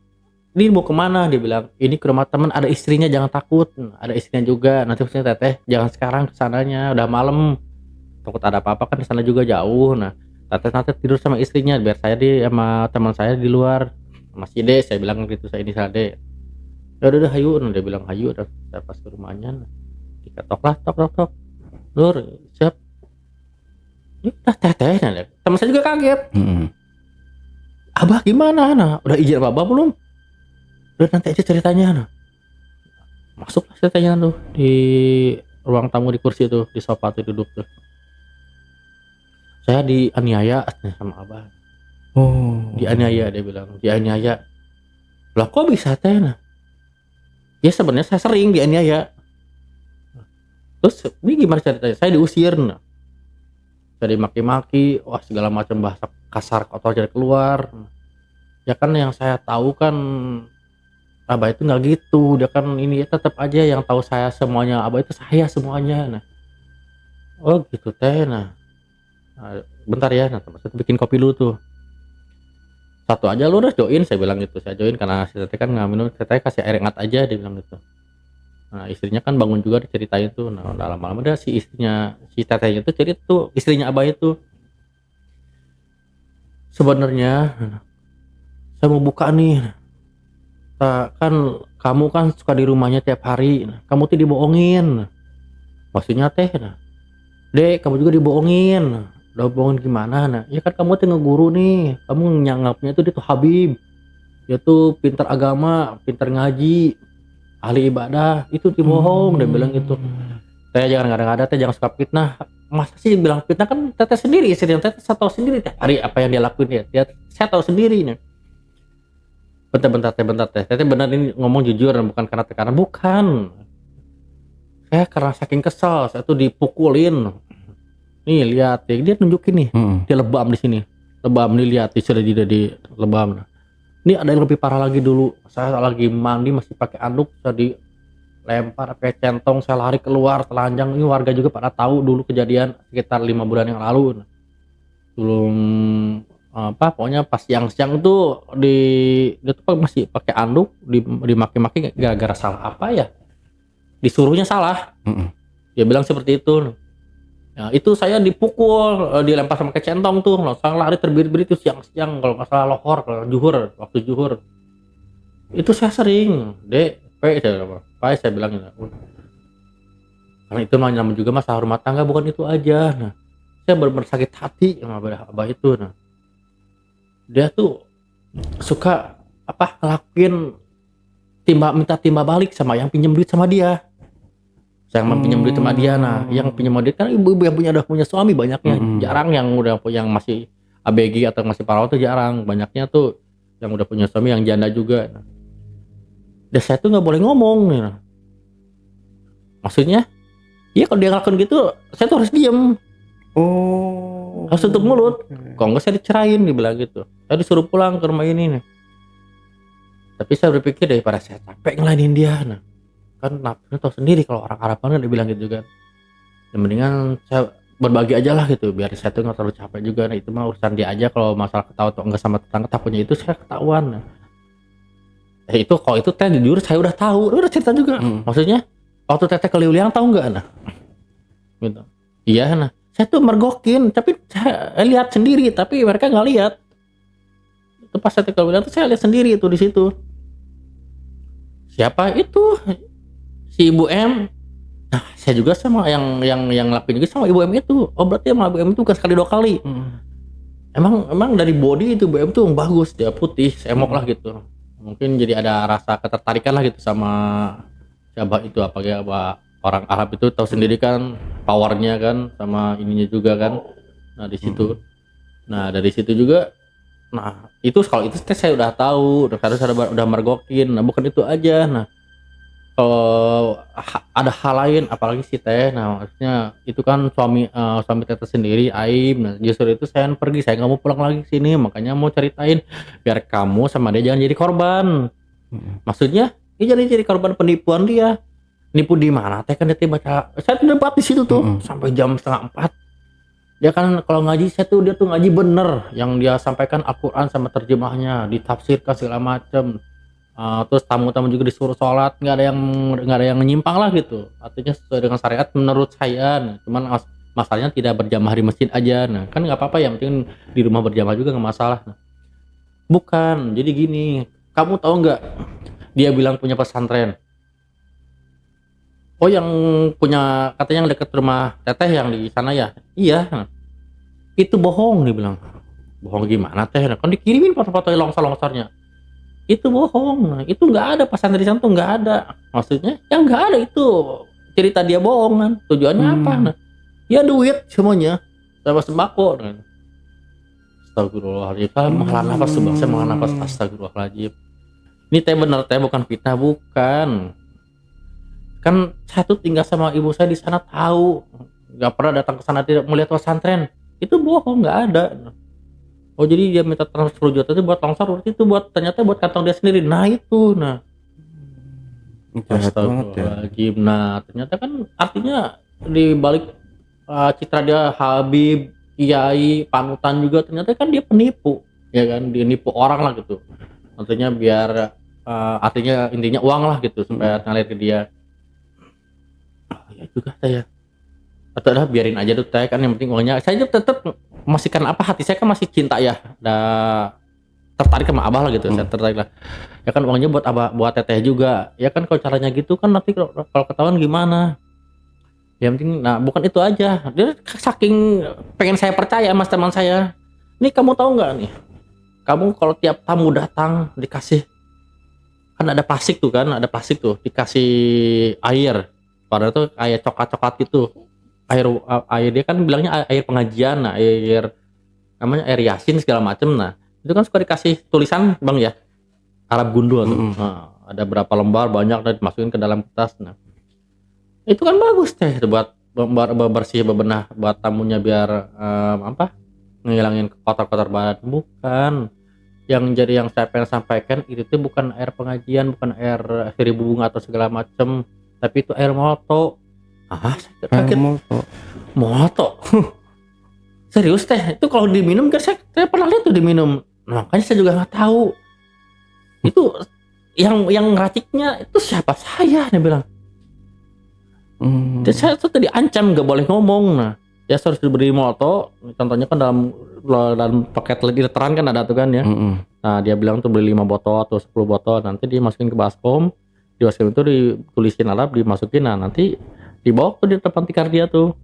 ini mau kemana, dia bilang ini ke rumah teman, ada istrinya, jangan takut, ada istrinya juga, nanti maksudnya teteh jangan sekarang kesananya, udah malam, takut ada apa-apa kan di sana juga jauh. Nah teteh nanti tidur sama istrinya, biar saya sama teman saya di luar, Mas Ide, saya bilang gitu, saya ini Sade. Ya udah hayu, nah, dia bilang hayu, udah saya pas ke rumahnya, nah, diketok lah, tok, Nur siap, ini udah teteh, nah, teman saya juga kaget. Abah gimana, nah udah izin abah belum, udah nanti aja ceritanya, nah masuk ceritanya tuh di ruang tamu, di kursi tuh, di sofa tuh duduk tuh, saya dianiaya sama abah. Dianiaya, dia bilang dianiaya. Lah kok bisa teh, nah ya sebenarnya saya sering dianiaya. Terus ini gimana ceritanya, saya diusir, nah saya dimaki-maki, wah segala macam bahasa kasar kotor jadi keluar. Ya kan yang saya tahu kan abah itu nggak gitu, dia kan ini ya, tetap aja yang tahu saya semuanya abah itu saya semuanya. Nah oh gitu teh, nah bentar ya, nah teman saya bikin kopi dulu tuh, satu aja lu udah join, saya bilang gitu. Saya join karena si teteh kan nggak minum, teteh kasih air hangat aja, dia bilang gitu. Nah istrinya kan bangun juga, diceritain tuh. Nah udah lama-lama dah si istrinya, si tetehnya tuh cerita tuh, istrinya abah itu, sebenarnya saya mau buka nih, kan kamu kan suka di rumahnya tiap hari, kamu tuh dibohongin. Maksudnya teh, nah dek kamu juga dibohongin. Udah bohongin gimana, nah ya kan kamu tuh ngeguru nih, kamu nyanggapnya tuh dia tuh Habib, dia tuh pintar agama, pintar ngaji, ahli ibadah, itu dibohong. Dia bilang gitu, teh jangan ngada-ngada, teh jangan suka fitnah. Masa sih bilang fitnah, kan teteh sendiri, istri yang teteh saya tahu sendiri teh hari apa yang dia lakuin ya, saya tahu sendiri nih. Bentar teh, teteh benar ini ngomong jujur dan bukan karena tekanan, bukan. Saya karena saking kesal, saya tuh dipukulin. Nih lihat ya, dia nunjukin nih, dia lebam di sini, lebam nih, lihat sudah di lebam. Ini ada yang lebih parah lagi dulu, saya lagi mandi masih pakai anduk, saya dilempar pakai centong, saya lari keluar telanjang. Ini warga juga pada tahu dulu kejadian sekitar 5 bulan yang lalu. Belum pokoknya pas siang-siang tuh dia tuh masih pakai anduk, dimaki-maki gara-gara salah apa ya, disuruhnya salah. Dia bilang seperti itu. Nah itu saya dipukul, dilempar sama kayak centong tuh, langsung lari terbirit-birit tuh siang-siang, kalau nggak salah lohor, kalau waktu zuhur itu saya sering, dek, saya bilang gitu. Karena itu namanya juga masalah rumah tangga, bukan itu aja. Nah saya benar-benar sakit hati sama abah itu. Nah dia tuh suka ngelakuin minta timba balik sama yang pinjam duit sama dia. Saya pinjam duit sama dia, nah yang pinjam duit kan ibu-ibu yang udah punya suami banyaknya. Jarang yang masih ABG atau masih perawan tuh jarang, banyaknya tuh yang udah punya suami, yang janda juga. Nah, dan saya tuh nggak boleh ngomong nih. Nah. Maksudnya iya kalau dia ngelakuin gitu saya tuh harus diem, harus tutup mulut. Kalau nggak saya dicerain, dibilang gitu. Saya disuruh pulang ke rumah ini nih. Tapi saya berpikir daripada saya capek ngelainin dia, nah kan nafsunya tahu sendiri kalau orang Arab kan, dia bilang gitu kan, yang mendingan saya berbagi aja lah gitu, biar saya tuh nggak terlalu capek juga. Nah itu mah urusan dia aja, kalau masalah ketawa atau enggak sama tetangga takutnya itu saya ketahuan. Nah itu kalau itu teh jujur saya udah tahu, udah cerita juga. Maksudnya waktu teteh ke Liuliang tahu nggak, nah gitu. Iya, nah saya tuh mergokin, tapi saya lihat sendiri, tapi mereka nggak lihat. Itu pas saya ke Liuliang tuh saya lihat sendiri itu di situ. Siapa itu? Si Ibu M. Nah saya juga sama yang ngelakuin juga sama Ibu M itu. Oh berarti sama Ibu M itu bukan sekali 2 kali. Emang dari body itu Ibu M tuh bagus, dia putih, semok lah gitu. Mungkin jadi ada rasa ketertarikan lah gitu sama siapa itu, apalagi orang Arab itu tahu sendiri kan powernya kan, sama ininya juga kan. Nah di situ. Nah dari situ juga. Nah itu kalau itu saya udah tahu, udah mergokin. Nah bukan itu aja. Nah kalau ada hal lain, apalagi si teh, nah maksudnya itu kan suami teteh sendiri aib. Nah justru itu saya pergi, saya nggak mau pulang lagi ke sini, makanya mau ceritain biar kamu sama dia jangan jadi korban. Maksudnya dia jadi korban penipuan dia. Nipu di mana teh, kan dia baca, saya tuh debat di situ tuh sampai jam 3:30. Dia kan kalau ngaji, dia tuh ngaji bener, yang dia sampaikan Al-Quran sama terjemahnya, ditafsirkan segala macam. Terus tamu-tamu juga disuruh sholat, nggak ada yang menyimpang lah gitu, artinya sesuai dengan syariat menurut saya. Nah, cuman masalahnya tidak berjamaah di masjid aja. Nah kan nggak apa-apa, yang penting di rumah berjamaah juga nggak masalah. Nah, bukan, jadi gini, kamu tahu nggak, dia bilang punya pesantren. Oh, yang punya katanya yang dekat rumah teteh yang di sana ya? Iya. Nah, itu bohong, dia bilang. Bohong gimana teh? Nah, kan dikirimin foto-foto longsor-longsornya. Itu bohong. Nah, itu nggak ada, pesantren di sana tuh nggak ada. Maksudnya ya nggak ada, itu cerita dia bohong kan. Tujuannya apa? Nah, ya duit semuanya, sama sembako. Nah, astagfirullahaladzim, menghela nafas tuh bang, saya menghela nafas, astagfirullahaladzim. Ini teh bener teh, bukan fitnah, bukan. Kan saya tuh tinggal sama ibu saya di sana, tahu, nggak pernah datang ke sana tidak melihat pesantren. Itu bohong, nggak ada. Oh, jadi dia minta transfer 10 juta itu buat longsor, itu buat, ternyata buat kantong dia sendiri. Nah itu, nah Jahat banget ya. astagfirullahaladzim. Nah ternyata kan artinya di balik citra dia Habib, kiai, panutan juga, ternyata kan dia penipu, ya kan, dia nipu orang lah gitu. Artinya biar artinya intinya uang lah gitu, supaya ngalir ke dia. Ya juga saya, atau udah biarin aja tuh teh, kan yang penting uangnya. Saya tetap masih, kan apa, hati saya kan masih cinta ya, tertarik sama abah lah gitu. Saya tertarik lah, ya kan uangnya buat abah, buat teteh juga, ya kan. Kalau caranya gitu kan nanti kalau ketahuan gimana. Yang penting, nah bukan itu aja, dia saking pengen saya percaya mas teman saya. Nih kamu tahu nggak nih, kamu kalau tiap tamu datang dikasih, kan ada plastik tuh, kan ada plastik tuh, dikasih air, padahal tuh kayak coklat-coklat gitu, air dia kan bilangnya air pengajian. Nah, air namanya air yasin segala macem. Nah itu kan suka dikasih tulisan bang ya, Arab gundul tuh. Nah, ada berapa lembar, banyak, dan dimasukin ke dalam kertas. Nah itu kan bagus teh, itu buat bersih, bebenah buat tamunya, biar apa, ngilangin kotor-kotor badan. Bukan, yang jadi yang saya pengen sampaikan itu tuh bukan air pengajian, bukan air 1000 bunga atau segala macem, tapi itu air moto. Saya kaget. Moto serius teh, itu kalau diminum kan, saya pernah lihat tuh diminum. Nah, makanya saya juga nggak tahu itu yang raciknya itu siapa, saya dia bilang. Jadi saya tuh tadi ancam nggak boleh ngomong. Nah ya harus diberi moto, contohnya kan dalam paket literan kan ada tuh kan ya. Nah dia bilang tuh beli 5 botol atau 10 botol, nanti dimasukin ke baskom, di baskom itu ditulisin Arab, dimasukin. Nah nanti dibawa tuh di tempat tikar dia tuh.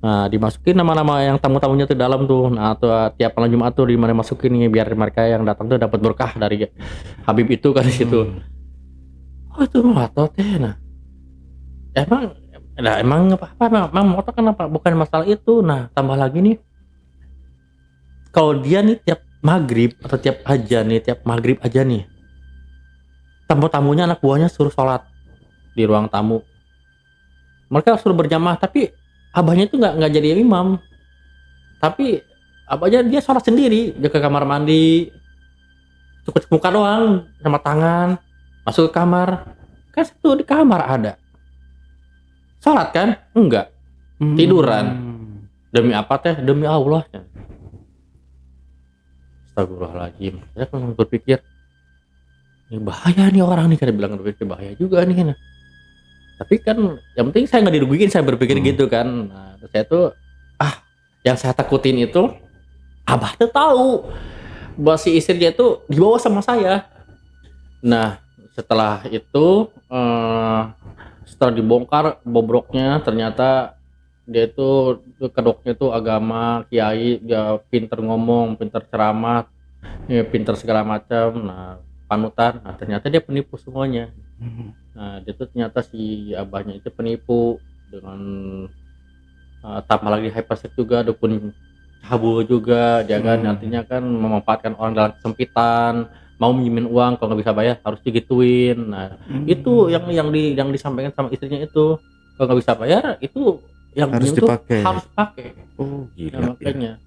Nah dimasukin nama-nama yang tamu-tamunya tuh dalam tuh. Nah tuh tiap malam Jumat tuh dimasukin nih, biar mereka yang datang tuh dapat berkah dari Habib itu kan di situ. Oh itu moto teh. Nah emang apa-apa, emang moto kan apa, bukan masalah itu. Nah tambah lagi nih, kalau dia nih tiap maghrib atau tiap maghrib aja nih, tamu-tamunya anak buahnya suruh sholat di ruang tamu, mereka suruh berjamaah, tapi abahnya itu nggak jadi imam, tapi abahnya dia sholat sendiri. Dia ke kamar mandi, cukup muka doang sama tangan, masuk ke kamar, kan satu di kamar ada sholat kan? Enggak, tiduran. Demi apa teh? Demi Allah. Astagfirullahaladzim. Saya kan berpikir, ini bahaya nih orang nih, kan bilang berpikir bahaya juga nih kan. Tapi kan yang penting saya nggak dirugiin, saya berpikir gitu kan. Nah saya tuh yang saya takutin itu, abah tuh tahu bahwa si istrinya itu dibawa sama saya. Nah setelah itu setelah dibongkar bobroknya, ternyata dia itu kedoknya itu agama, kiai, dia pinter ngomong, pinter ceramah, pinter segala macam. Nah panutan, nah ternyata dia penipu semuanya. Nah dia tuh ternyata si abahnya itu penipu, dengan tambah lagi hypersex juga, dukun cabul juga dia kan. Artinya kan memanfaatkan orang dalam kesempitan, mau minjemin uang, kalau nggak bisa bayar harus digituin. Nah itu yang disampaikan sama istrinya itu, kalau nggak bisa bayar itu yang harus dipakai. Oh gila, nah, makanya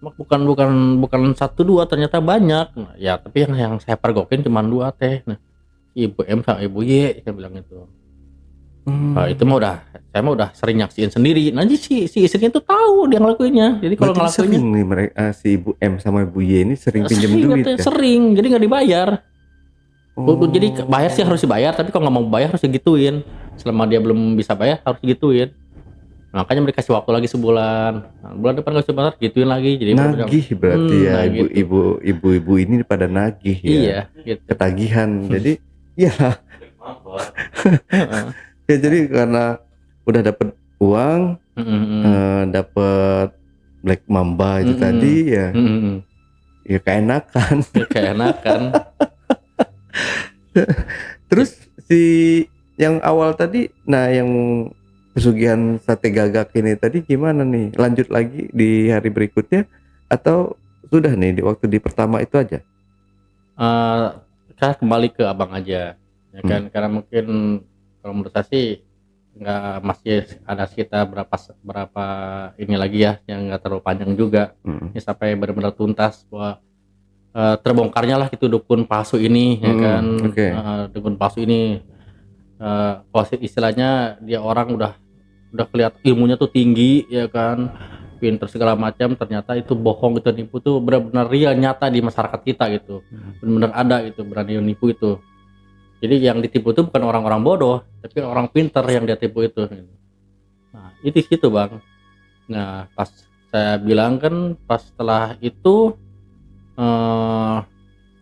bukan 1 2, ternyata banyak. Nah, ya tapi yang saya pergokin cuma 2 teh. Nah Ibu M sama Ibu Y, saya bilang itu. Nah, itu saya udah sering nyaksiin sendiri. Nanti si istrinya tuh tahu dia ngelakuinnya. Jadi kalau ngelakuinnya sering nih mereka, si Ibu M sama Ibu Y ini sering pinjam duit ya? Sering, jadi nggak dibayar. Jadi bayar sih harus dibayar, tapi kalau nggak mau bayar harus digituin. Selama dia belum bisa bayar harus digituin. Makanya mereka kasih waktu lagi sebulan. Nah, bulan depan nggak bisa bayar, gituin lagi. Jadi Nagih berarti ya, nah gitu. ibu-ibu ini pada nagih ya. Iya, gitu. Ketagihan. Jadi ya Heeh. ya jadi karena udah dapet uang, dapet Black Mamba itu tadi ya, ya keenakan. Keenakan. Terus si yang awal tadi, nah yang pesugihan sate gagak ini tadi gimana nih? Lanjut lagi di hari berikutnya atau sudah nih di waktu di pertama itu aja? Saya kembali ke abang aja, ya kan? Karena mungkin kalau menurut saya sih nggak, masih ada sekitar berapa ini lagi ya, yang nggak terlalu panjang juga. Ini sampai benar-benar tuntas bahwa terbongkarnya lah itu dukun palsu ini, ya kan? Dukun palsu ini, kalau istilahnya dia orang udah kelihatan ilmunya tuh tinggi, ya kan, pinter segala macam, ternyata itu bohong, itu nipu tuh benar-benar real, nyata di masyarakat kita gitu, benar-benar ada gitu, berani nipu itu. Jadi yang ditipu itu bukan orang-orang bodoh, tapi orang pinter yang dia tipu itu. Nah itu gitu bang. Nah pas saya bilang kan, pas setelah itu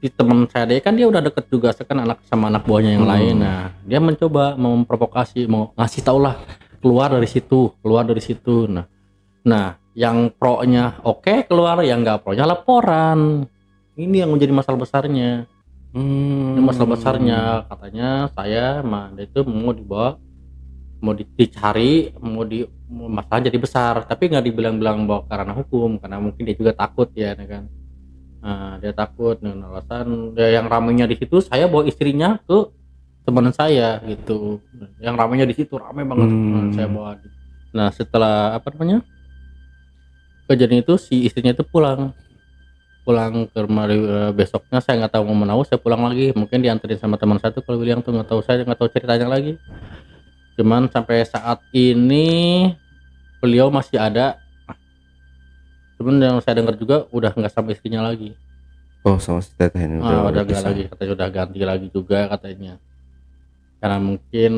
di teman saya dia kan, dia udah deket juga kan sama anak buahnya yang lain. Nah dia mencoba memprovokasi, mau ngasih tau lah, keluar dari situ. Nah yang pro-nya oke, keluar, yang nggak pro-nya laporan. Ini yang menjadi masalah besarnya. Ini masalah besarnya, katanya saya sama dia itu mau dibawa, mau dicari, masalah jadi besar, tapi nggak dibilang-bilang bawa ke ranah hukum, karena mungkin dia juga takut ya kan. Nah, dia takut dengan alasan ya, yang ramainya di situ saya bawa istrinya ke teman saya gitu, yang ramainya di situ rame banget. Saya bawa. Nah setelah kejadian itu, si istrinya itu pulang ke rumah. Besoknya saya nggak tahu mau menahu, saya pulang lagi, mungkin dianterin sama teman saya tuh, kalau bilang tuh nggak tahu, saya nggak tahu ceritanya lagi. Cuman sampai saat ini beliau masih ada. Cuman yang saya dengar juga udah nggak sama istrinya lagi. Oh, sama si teteh ini udah nggak lagi, katanya udah ganti lagi juga katanya. Karena mungkin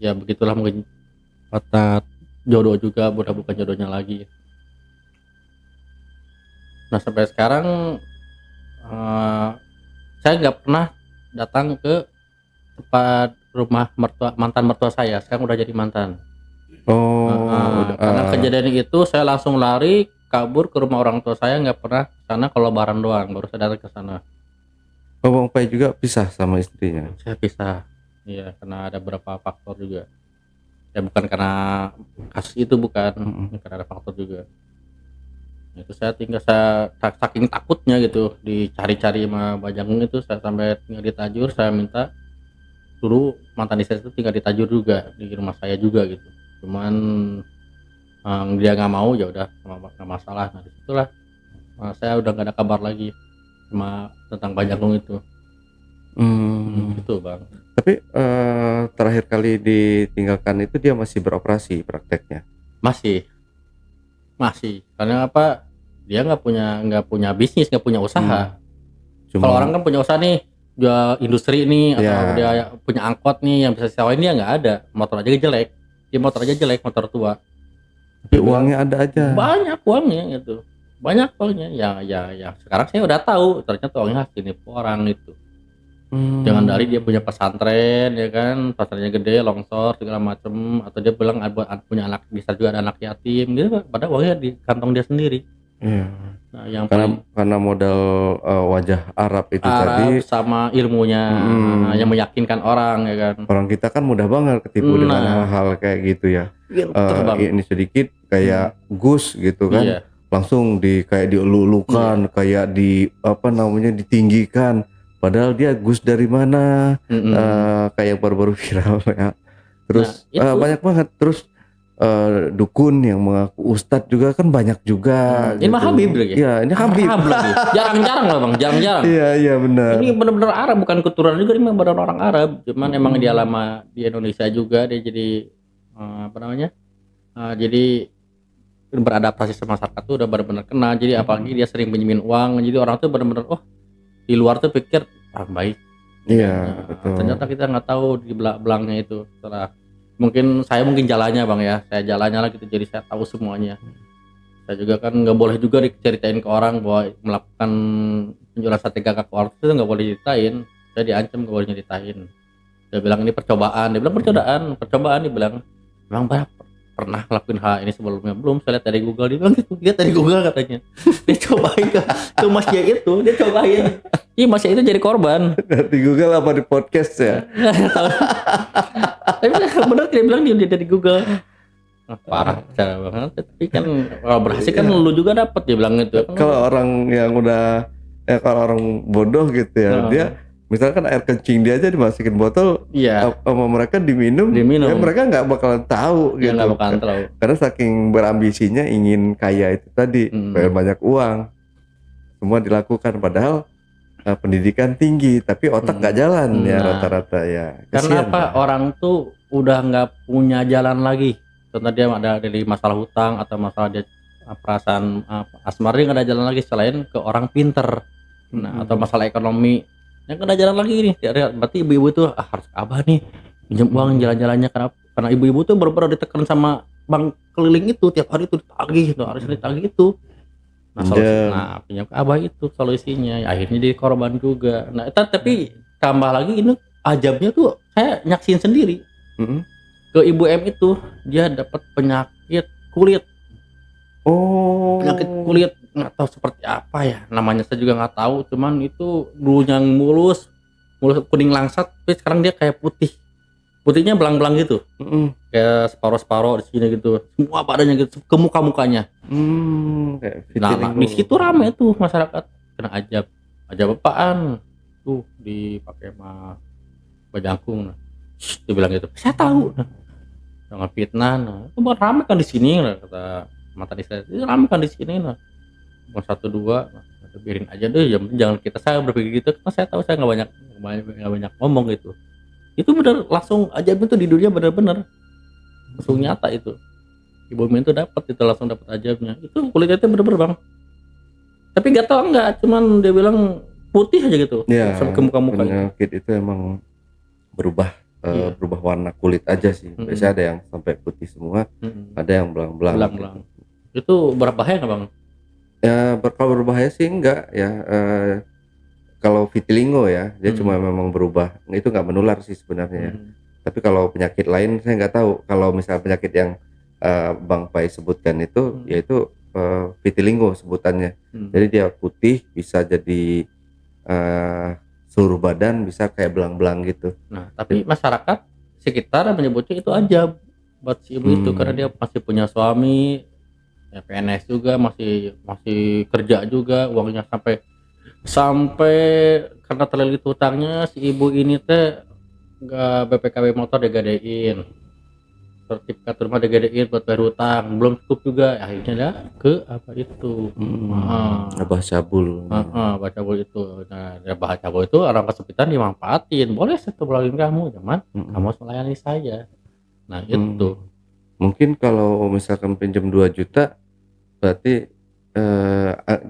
ya begitulah, mungkin kata jodoh juga, udah bukan jodohnya lagi. Nah sampai sekarang saya nggak pernah datang ke tempat rumah mantan mertua saya. Sekarang udah jadi mantan. Karena kejadian itu saya langsung lari kabur ke rumah orang tua saya, nggak pernah sana, kalau lebaran doang baru saya datang ke sana. Bang Pai juga pisah sama istrinya? Saya pisah, iya, karena ada beberapa faktor juga. Ya bukan karena kasus itu, bukan, karena ada faktor juga. Itu saya tinggal, saya saking takutnya gitu dicari-cari sama Bajang itu, saya sampai tinggal di Tajur. Saya minta dulu mantan istri itu tinggal di Tajur juga, di rumah saya juga gitu. Cuman dia nggak mau, ya udah nggak masalah. Nah disitulah saya udah nggak ada kabar lagi sama tentang Bajang itu. Gitu bang. Tapi terakhir kali ditinggalkan itu dia masih beroperasi prakteknya? Masih. Karena apa? Dia nggak punya bisnis, nggak punya usaha. Kalau orang kan punya usaha nih, jual industri nih, atau dia punya angkot nih yang bisa sewain, dia nggak ada. Motor aja jelek, motor tua. Tapi uangnya ada aja. Banyak uangnya gitu. Ya sekarang saya udah tahu ternyata uangnya hasil nipu orang itu. Jangan dari dia punya pesantren, ya kan, pesantrennya gede, longsor segala macem, atau dia bilang punya anak, bisa juga ada anak yatim gitu, padahal uangnya di kantong dia sendiri. Nah, yang karena modal wajah Arab itu tadi sama ilmunya yang meyakinkan orang, ya kan. Orang kita kan mudah banget ketipu dengan hal-hal kayak gitu ya. Ini sedikit kayak Gus gitu kan, langsung kayak dielu-elukan, kayak ditinggikan. Padahal dia Gus dari mana, kayak baru-baru viral ya. Terus banyak banget. Terus dukun yang mengaku ustadz juga kan banyak juga. Ini mah Habib lagi. Iya, ini Habib. Jarang-jarang lah bang, jarang-jarang. Iya benar. Ini benar-benar Arab, bukan keturunan juga, ini benar orang Arab. Cuman emang dia lama di Indonesia juga, dia jadi jadi beradaptasi sama masyarakat tuh udah benar-benar kena. Jadi apalagi dia sering pinjemin uang, jadi orang tuh benar-benar di luar tuh pikir orang baik, Iya, Nah, betul. ternyata kita nggak tahu di belakangnya itu. Setelah mungkin jalannya bang ya, saya jalannya lah gitu, jadi saya tahu semuanya. Saya juga kan nggak boleh juga diceritain ke orang bahwa melakukan penjualan sate gagak ke orang itu nggak boleh ceritain. Saya diancam nggak boleh ceritain. Dia bilang ini percobaan, dia bilang percobaan, dia bilang memang pernah ngelakuin hal ini sebelumnya belum, saya lihat dari Google, dia bilang gitu, lihat dari Google katanya. Dia cobain ke masnya itu, dia cobain. Iya, masnya itu jadi korban. Di Google apa di podcast ya? Tapi bener dia bilang dia dari Google. Parah cara banget. Tapi kan kalau berhasil kan lu juga dapat, dia bilang gitu. Kalau orang yang udah kalau orang bodoh gitu ya, dia misalkan air kencing dia aja dimasukin botol, iya, sama mereka diminum. Ya mereka nggak bakalan tahu dia gitu. nggak bakalan tahu. Karena saking berambisinya ingin kaya itu tadi, pengen banyak uang, semua dilakukan. Padahal pendidikan tinggi, tapi otak nggak jalan ya rata-rata ya. Karena apa? Orang tuh udah nggak punya jalan lagi. Contoh dia ada dari masalah hutang atau masalah dia perasaan asmara, dia nggak ada jalan lagi selain ke orang pinter. Nah, atau masalah ekonomi yang nggak ada jalan lagi nih. Berarti ibu-ibu tuh harus abah nih pinjam uang jalan-jalannya, karena ibu-ibu tuh benar-benar ditekan sama bank keliling itu, tiap hari tuh ditagih, tuh harus ditagih itu. Nah, pinjam ke abah itu solusinya. Ya, akhirnya dia korban juga. Nah, tapi tambah lagi ini ajabnya tuh saya nyaksin sendiri. Ke ibu M itu dia dapat penyakit kulit. Penyakit kulit nggak tahu seperti apa ya namanya, saya juga nggak tahu. Cuman itu dulunya mulus kuning langsat, tapi sekarang dia kayak putihnya belang-belang gitu, kayak separuh di sini gitu, semua badannya gitu, ke muka-mukanya. Nah, di situ rame tuh masyarakat kena ajab apaan tuh, dipakai sama bajangkung. Nah, dia bilang gitu, saya tahu. Nah, jangan fitnah. Nah, itu buat rame kan di sini, nah, kata mantan istri, itu rame kan di sini. Nah, cuma 1-2, nah, biarin aja deh, jangan kita, saya berpikir gitu karena saya tahu saya nggak banyak ngomong gitu. Itu bener langsung ajab itu di dunia, bener-bener langsung nyata itu. Ibu Min itu dapat itu, langsung dapat ajabnya. Itu kulitnya itu bener-bener bang. Tapi nggak tahu enggak, cuman dia bilang putih aja gitu, ya, sampai ke muka-muka. Penyakit itu emang berubah warna kulit aja sih. Biasanya ada yang sampai putih semua, ada yang belang-belang. Gitu. Itu berbahaya nggak bang? Ya, kalau berbahaya sih enggak ya. Kalau vitiligo ya, dia cuma memang berubah, itu nggak menular sih sebenarnya ya. Tapi kalau penyakit lain saya nggak tahu. Kalau misalnya penyakit yang Bang Pai sebutkan itu, yaitu vitiligo sebutannya. Jadi dia putih, bisa jadi seluruh badan bisa kayak belang-belang gitu. Nah, tapi masyarakat sekitar menyebutnya itu ajab buat si ibu itu, karena dia masih punya suami, ya PNS juga, masih kerja juga, uangnya sampai karena terlilit hutangnya, si ibu ini teh nggak BPKB motor digadein, sertifikat rumah digadein buat bayar hutang, belum cukup juga, akhirnya dia ke apa itu Abah cabul. Abah cabul itu. Nah, Abah cabul itu orang kesepitan dimanfaatin, boleh saya tolongin kamu, cuman kamu harus melayani saya. Nah itu mungkin kalau misalkan pinjam 2 juta berarti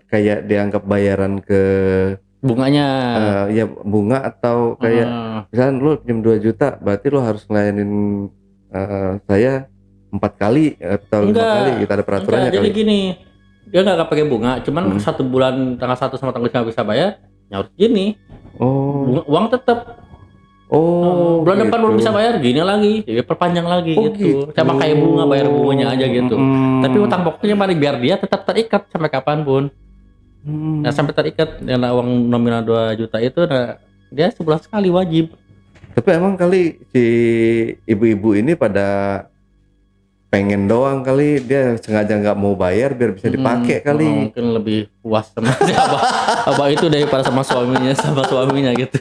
kayak dianggap bayaran ke bunganya, ya bunga, atau kayak misalkan lu pinjam 2 juta berarti lu harus ngelayanin saya 4 kali atau 5 kali gitu, ada peraturannya jadi kali. gini, dia nggak pakai bunga, cuman 1 bulan tanggal 1 sama tanggal 5 bisa bayar, ya harus gini. Uang tetap. Bulan depan belum bisa bayar, gini lagi, jadi perpanjang lagi gitu. Sama kayak bunga, bayar bunganya aja gitu. Tapi utang pokoknya mari biar dia tetap terikat sampai kapanpun. Nah, sampai terikat dengan uang nominal 2 juta itu, nah, dia sebulan sekali wajib. Tapi emang kali si ibu-ibu ini pada pengen doang kali, dia sengaja nggak mau bayar biar bisa dipakai kali. Mungkin lebih puas sama abah itu daripada sama suaminya gitu.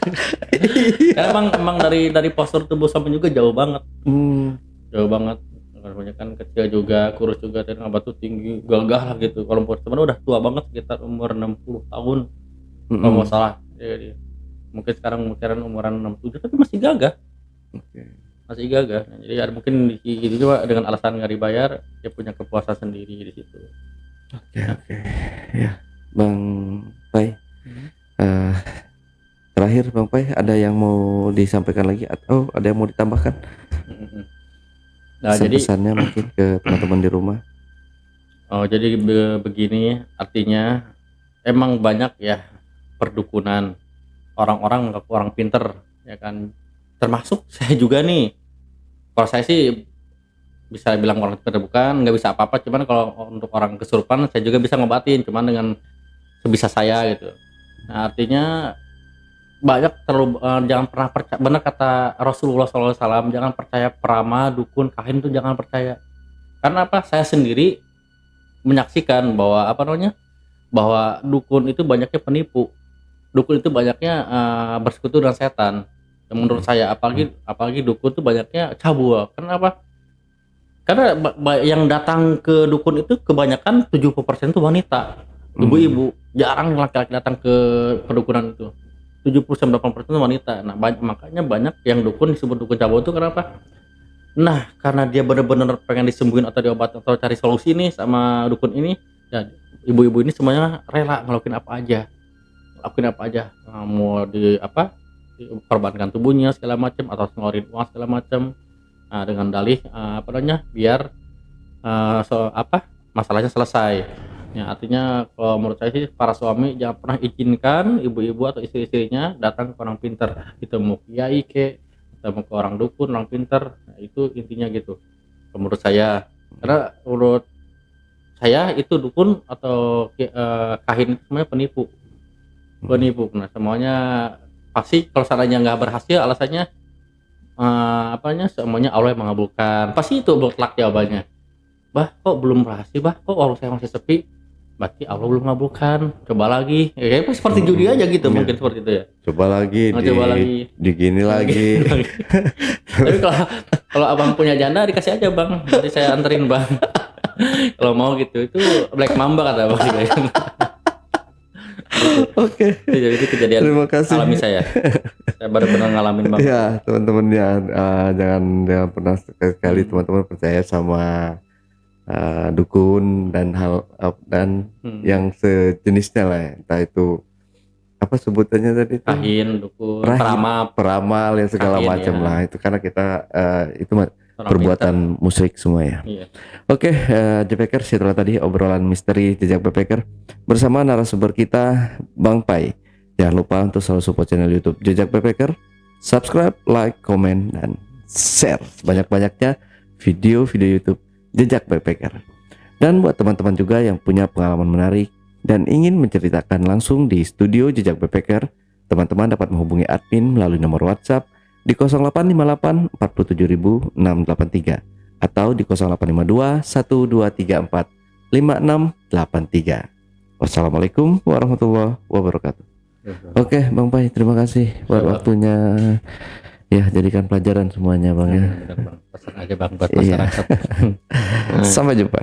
Karena emang dari postur tubuh sampai juga jauh banget. Jauh banget. Karena kan kecil juga, kurus juga, dan abah tuh tinggi, gagah lah gitu. Kalau sebenarnya udah tua banget, sekitar umur 60 tahun. Kalau nggak salah. Jadi, mungkin sekarang umuran 67 tapi masih gagah. Masih gagah. Nah, jadi mungkin itu juga dengan alasan nggak dibayar, dia punya kepuasan sendiri di situ. Oke. Ya, Bang Pai. terakhir Bang Pai, ada yang mau disampaikan lagi atau ada yang mau ditambahkan Nah, jadi pesan-pesannya mungkin ke teman-teman di rumah? jadi begini, artinya emang banyak ya perdukunan, orang-orang mengaku orang pinter, ya kan. Termasuk saya juga nih. Kalau saya sih bisa bilang orang pinter bukan, nggak bisa apa-apa. Cuman kalau untuk orang kesurupan, saya juga bisa ngobatin, cuman dengan sebisa saya gitu. Nah, artinya banyak jangan pernah percaya. Benar kata Rasulullah SAW, jangan percaya peramal, dukun, kahin itu jangan percaya. Karena apa? Saya sendiri menyaksikan bahwa bahwa dukun itu banyaknya penipu, dukun itu banyaknya bersekutu dengan setan. Dan menurut saya apalagi dukun itu banyaknya cabul. Kenapa? Karena yang datang ke dukun itu kebanyakan 70% itu wanita, ibu-ibu. Jarang laki-laki datang ke pedukunan itu. 70-80% wanita. Nah, makanya banyak yang dukun disebut dukun cabul itu kenapa? Nah, karena dia benar-benar pengen disembuhin atau diobatin atau cari solusi nih sama dukun ini, ya ibu-ibu ini semuanya rela ngelakuin apa aja. Mau diperbankan tubuhnya segala macam atau ngeluarin uang segala macam. Nah, dengan dalih biar masalahnya selesai. Ya, artinya kalau menurut saya sih para suami jangan pernah izinkan ibu-ibu atau istri-istrinya datang ke orang pinter. Kita mau kiai kita mau ke orang dukun, orang pinter. Nah, itu intinya gitu. Menurut saya. Karena menurut saya itu dukun atau kahin itu semuanya penipu. Nah, semuanya pasti kalau seandainya nggak berhasil alasannya semuanya Allah yang mengabulkan. Pasti itu mutlak jawabannya. Bah, kok belum berhasil, bah? Kok Allah saya masih sepi? Berarti Allah belum mengabulkan. Coba lagi. Ya kayak seperti judi aja gitu, mungkin seperti itu ya. Coba lagi, di gini lagi. Tapi kalau abang punya janda dikasih aja bang, nanti saya anterin bang. Kalau mau gitu, itu Black Mamba kata bang. Oke. Jadi itu kejadian Terima kasih. alami saya. Saya baru pernah ngalamin bang. Ya teman-teman ya, jangan pernah sekali teman-teman percaya sama dukun dan hal yang sejenisnya lah ya. Entah itu apa sebutannya tadi itu? Kahin, dukun, peramal yang segala macam lah. Itu karena kita itu perbuatan musyrik semua ya. Iya. Oke, JPker, setelah tadi obrolan misteri jejak backpacker bersama narasumber kita Bang Pai. Jangan lupa untuk selalu support channel YouTube Jejak Backpacker, subscribe, like, komen, dan share sebanyak-banyaknya video-video YouTube Jejak Backpacker. Dan buat teman-teman juga yang punya pengalaman menarik dan ingin menceritakan langsung di studio Jejak Backpacker, teman-teman dapat menghubungi admin melalui nomor WhatsApp di 0858 47683 atau di 0852 1234 5683. Wassalamualaikum warahmatullahi wabarakatuh. Oke, Bang Pai, terima kasih buat waktunya. Ya, jadikan pelajaran semuanya, Bang ya. Pesan aja bang buat masyarakat. Sampai jumpa.